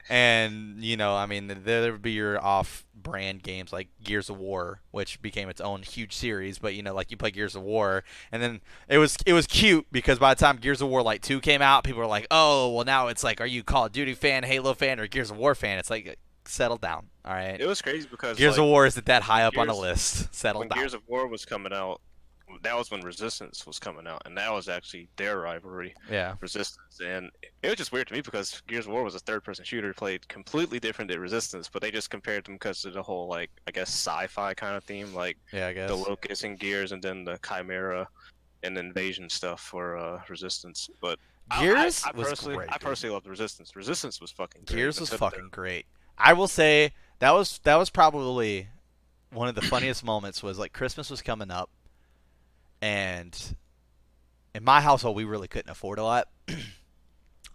And I mean, there would be your off-brand games like Gears of War, which became its own huge series. But like you play Gears of War, and then it was cute because by the time Gears of War like 2 came out, people were like, oh, well now it's like, are you Call of Duty fan, Halo fan, or Gears of War fan? It's like, settle down. All right. It was crazy because Gears like, of War isn't that high up on the list. Settle when down. Gears of War was coming out, that was when Resistance was coming out, and that was actually their rivalry. Yeah. Resistance, and it was just weird to me because Gears of War was a third-person shooter, played completely different than Resistance, but they just compared them because of the whole like I guess sci-fi kind of theme, like Yeah, I guess. the Locust and Gears, and then the Chimera and Invasion stuff for Resistance. But Gears I was personally, great. I personally loved Resistance. Resistance was fucking great. Gears was Except fucking great. I will say that was probably one of the funniest moments. Was like Christmas was coming up, and in my household we really couldn't afford a lot.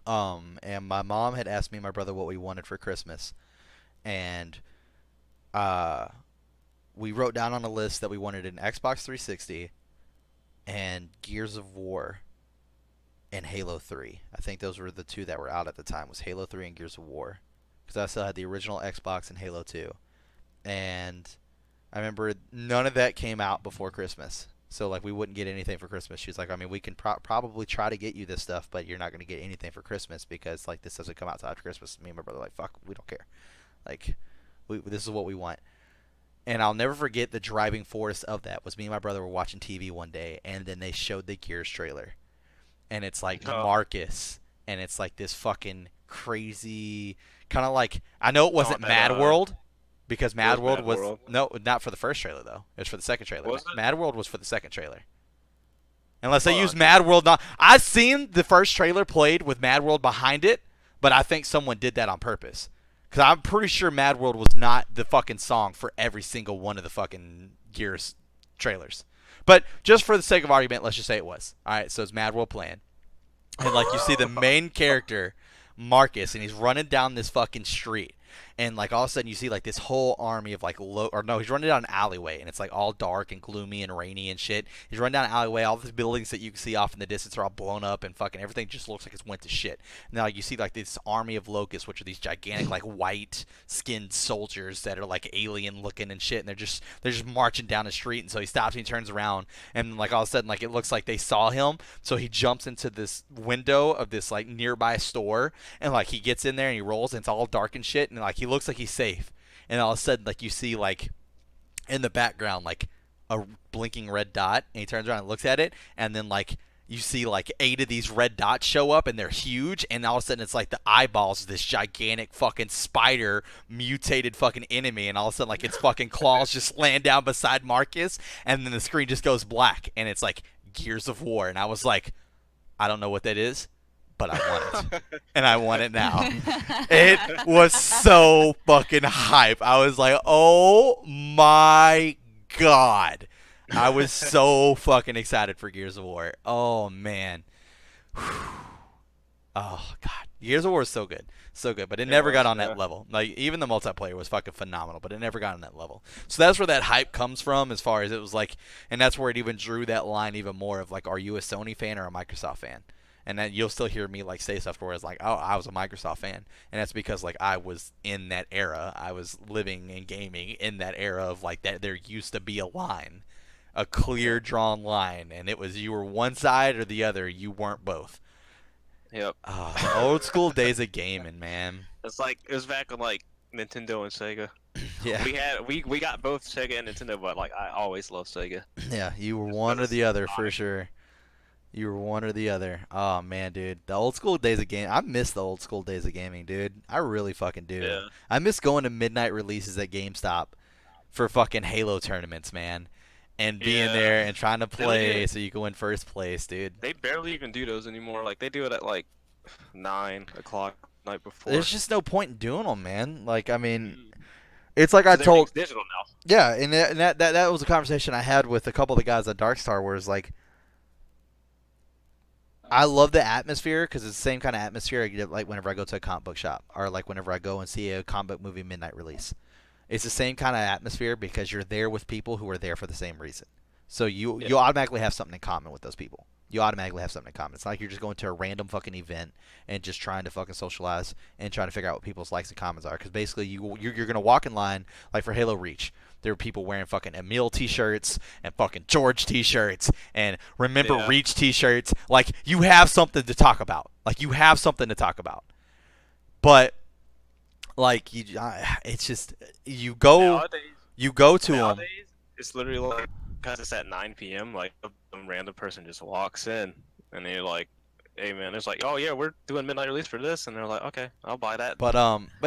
And my mom had asked me and my brother what we wanted for Christmas, and we wrote down on a list that we wanted an Xbox 360 and Gears of War and Halo 3. I think those were the two that were out at the time. Was Halo 3 and Gears of War. Because I still had the original Xbox and Halo 2. And I remember none of that came out before Christmas. So, like, we wouldn't get anything for Christmas. She's like, I mean, we can probably try to get you this stuff, but you're not going to get anything for Christmas because, like, this doesn't come out till after Christmas. Me and my brother were like, fuck, we don't care. Like, this is what we want. And I'll never forget the driving force of that was me and my brother were watching TV one day, and then they showed the Gears trailer. And it's like Marcus, and it's like this fucking crazy kind of like, I know it wasn't Mad World because Mad World was no, not for the first trailer though. It was for the second trailer. Was it? Mad World was for the second trailer. Unless they use Mad World, not I've seen the first trailer played with Mad World behind it, but I think someone did that on purpose. Cuz I'm pretty sure Mad World was not the fucking song for every single one of the fucking Gears trailers. But just for the sake of argument, let's just say it was. All right, so it's Mad World playing. And like you see the main character Marcus, and he's running down this fucking street, and like all of a sudden you see like this whole army of like he's running down an alleyway, and it's like all dark and gloomy and rainy and shit. He's running down an alleyway, all the buildings that you can see off in the distance are all blown up, and fucking everything just looks like it's went to shit. Now like, you see like this army of locusts, which are these gigantic like white skinned soldiers that are like alien looking and shit, and they're just marching down the street. And so he stops and he turns around, and like all of a sudden like it looks like they saw him, so he jumps into this window of this like nearby store, and like he gets in there and he rolls, and it's all dark and shit, and like he looks like he's safe, and all of a sudden like you see like in the background like a blinking red dot, and he turns around and looks at it, and then like you see like 8 of these red dots show up, and they're huge, and all of a sudden it's like the eyeballs of this gigantic fucking spider mutated fucking enemy, and all of a sudden like its fucking claws just land down beside Marcus, and then the screen just goes black, and it's like Gears of War. And I was like, I don't know what that is, but I want it. And I want it now. It was so fucking hype. I was like, oh my god. I was so fucking excited for Gears of War. Oh man. Oh god. Gears of War is so good. So good. But it never got on that level. Like even the multiplayer was fucking phenomenal, but it never got on that level. So that's where that hype comes from, as far as it was like, and that's where it even drew that line even more of like, are you a Sony fan or a Microsoft fan? And then you'll still hear me like say stuff where it's like, oh, I was a Microsoft fan, and that's because like I was in that era. I was living and gaming in that era of like that. There used to be a line, a clear drawn line, and it was you were one side or the other. You weren't both. Yep. The old school days of gaming, man. It's like it was back on like Nintendo and Sega. Yeah. We got both Sega and Nintendo, but like I always loved Sega. Yeah, you were one or the other for sure. You were one or the other. Oh man, dude, the old school days of gaming. I miss the old school days of gaming, dude. I really fucking do. Yeah. I miss going to midnight releases at GameStop for fucking Halo tournaments, man, and being there and trying to play so you can win first place, dude. They barely even do those anymore. Like they do it at like 9 o'clock night before. There's just no point in doing them, man. Like, I mean, It's like I Because told. everything's digital now. Yeah, and that was a conversation I had with a couple of the guys at Darkstar, where it's like, I love the atmosphere because it's the same kind of atmosphere I get like whenever I go to a comic book shop or like whenever I go and see a comic book movie midnight release. It's the same kind of atmosphere because you're there with people who are there for the same reason. So you automatically have something in common with those people. You automatically have something in common. It's not like you're just going to a random fucking event and just trying to fucking socialize and trying to figure out what people's likes and comments are. Because basically you're gonna walk in line like for Halo Reach. There are people wearing fucking Emil t-shirts and fucking George t-shirts and Remember Reach t-shirts. Like you have something to talk about. But like it's just you go to them. Nowadays, it's literally like because it's at 9 p.m. Like some random person just walks in and they're like, "Hey man," it's like, "Oh yeah, we're doing midnight release for this," and they're like, "Okay, I'll buy that." But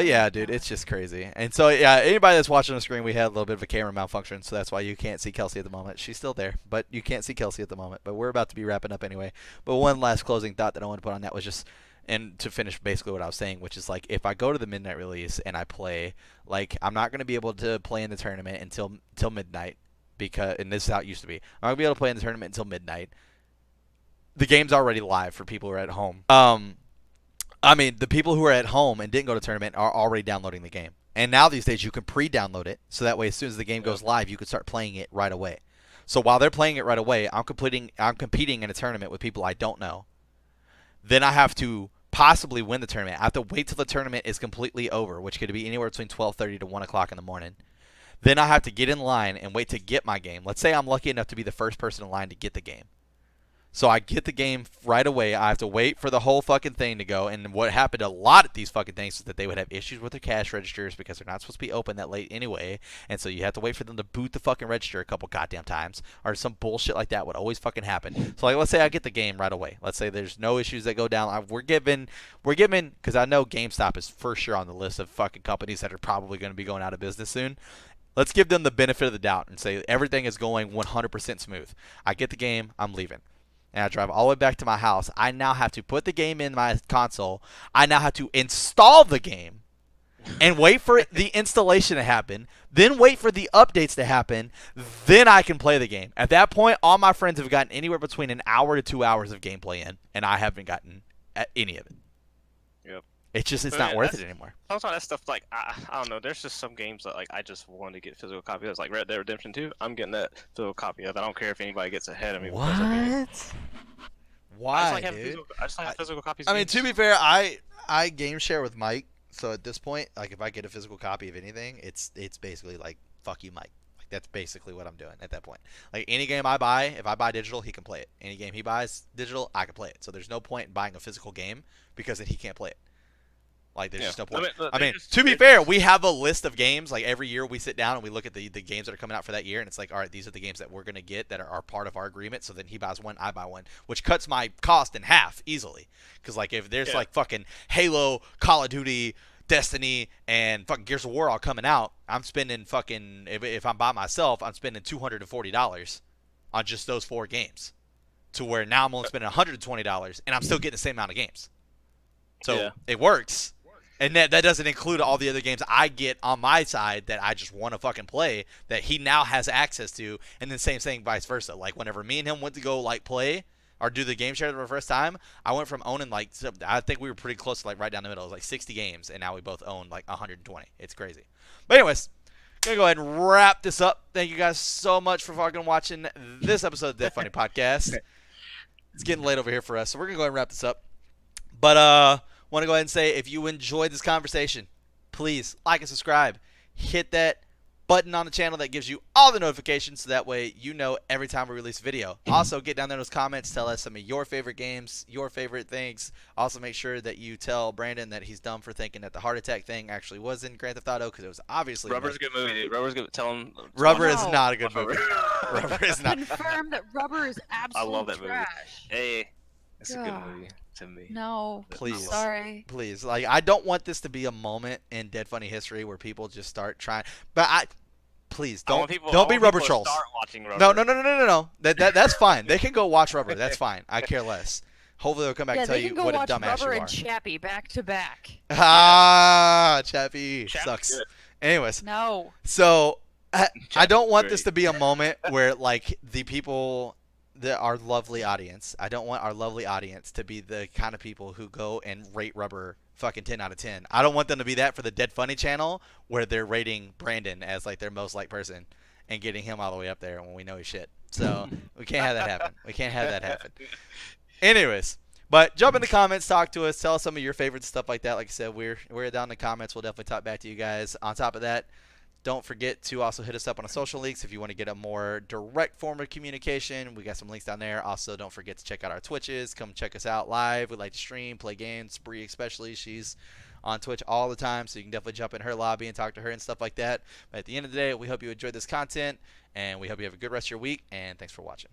yeah, dude, it's just crazy. And so yeah, anybody that's watching the screen, we had a little bit of a camera malfunction, so that's why you can't see Kelsey at the moment. She's still there, but you can't see Kelsey at the moment. But we're about to be wrapping up anyway. But one last closing thought that I want to put on that was just. And to finish basically what I was saying, which is like if I go to the midnight release and I play, like I'm not going to be able to play in the tournament until midnight because and this is how it used to be. I'm not going to be able to play in the tournament until midnight. The game's already live for people who are at home. I mean, the people who are at home and didn't go to tournament are already downloading the game. And now these days you can pre-download it so that way as soon as the game goes live, you can start playing it right away. So while they're playing it right away, I'm competing in a tournament with people I don't know. Then I have to possibly win the tournament. I have to wait till the tournament is completely over, which could be anywhere between 12:30 to 1 o'clock in the morning. Then I have to get in line and wait to get my game. Let's say I'm lucky enough to be the first person in line to get the game. So I get the game right away. I have to wait for the whole fucking thing to go. And what happened a lot at these fucking things is that they would have issues with their cash registers because they're not supposed to be open that late anyway. And so you have to wait for them to boot the fucking register a couple goddamn times. Or some bullshit like that would always fucking happen. So like, let's say I get the game right away. Let's say there's no issues that go down. We're given, because I know GameStop is for sure on the list of fucking companies that are probably going to be going out of business soon. Let's give them the benefit of the doubt and say everything is going 100% smooth. I get the game, I'm leaving. And I drive all the way back to my house. I now have to put the game in my console. I now have to install the game and wait for the installation to happen. Then wait for the updates to happen. Then I can play the game. At that point, all my friends have gotten anywhere between an hour to 2 hours of gameplay in, and I haven't gotten any of it. Yep. It's not worth it anymore. Sometimes that stuff, like, I don't know, there's just some games that, like, I just want to get physical copy of. It's like Red Dead Redemption 2, I'm getting that physical copy of. I don't care if anybody gets ahead of me. What? Why, I dude? I just like physical copies. I mean, to be fair, I game share with Mike, so at this point, like, if I get a physical copy of anything, it's basically like, fuck you, Mike. Like, that's basically what I'm doing at that point. Like, any game I buy, if I buy digital, he can play it. Any game he buys digital, I can play it. So there's no point in buying a physical game because then he can't play it. Like, there's just no point. I mean, to be fair, we have a list of games. Like, every year we sit down and we look at the games that are coming out for that year, and it's like, all right, these are the games that we're going to get that are part of our agreement. So then he buys one, I buy one, which cuts my cost in half easily. Because, like, if there's, like, fucking Halo, Call of Duty, Destiny, and fucking Gears of War all coming out, I'm spending fucking, if I'm by myself, I'm spending $240 on just those 4 games. To where now I'm only spending $120, and I'm still getting the same amount of games. So it works. And that doesn't include all the other games I get on my side that I just want to fucking play that he now has access to. And then same thing vice versa. Like, whenever me and him went to go, like, play or do the game share for the first time, I went from owning, like, I think we were pretty close to, like, right down the middle. It was like 60 games, and now we both own, like, 120. It's crazy. But anyways, going to go ahead and wrap this up. Thank you guys so much for fucking watching this episode of the Dead Funny Podcast. It's getting late over here for us, so we're going to go ahead and wrap this up. But, want to go ahead and say, if you enjoyed this conversation, please like and subscribe. Hit that button on the channel that gives you all the notifications so that way you know every time we release a video. Also, get down there in those comments. Tell us some of your favorite games, your favorite things. Also, make sure that you tell Brandon that he's dumb for thinking that the heart attack thing actually was in Grand Theft Auto because it was obviously... Rubber's a good movie, dude. Rubber's good. Tell him... Rubber is not a good movie. Rubber is not... Confirm that Rubber is absolute I love that trash. movie. Hey, it's a good movie. To me. No, please. Sorry. Please, like, I don't want this to be a moment in Dead Funny history where people just start trying. But please don't be Rubber trolls. Start watching Rubber. No. That's fine. They can go watch Rubber. That's fine. I care less. Hopefully they'll come back and tell you what a dumbass you are. Rubber and Chappie back to back. Ah, Chappie sucks. Good. Anyways, No. so I don't want this Great. to be a moment where like the people that our lovely audience. I don't want our lovely audience to be the kind of people who go and rate Rubber fucking 10 out of 10. I don't want them to be that for the Dead Funny channel where they're rating Brandon as like their most liked person and getting him all the way up there when we know he's shit. So we can't have that happen. We can't have that happen. Anyways, but jump in the comments, talk to us, tell us some of your favorites, stuff like that. Like I said, we're down in the comments. We'll definitely talk back to you guys. On top of that, don't forget to also hit us up on the social links if you want to get a more direct form of communication. We got some links down there. Also, don't forget to check out our Twitches. Come check us out live. We like to stream, play games. Bree especially, she's on Twitch all the time, so you can definitely jump in her lobby and talk to her and stuff like that. But at the end of the day, we hope you enjoyed this content, and we hope you have a good rest of your week, and thanks for watching.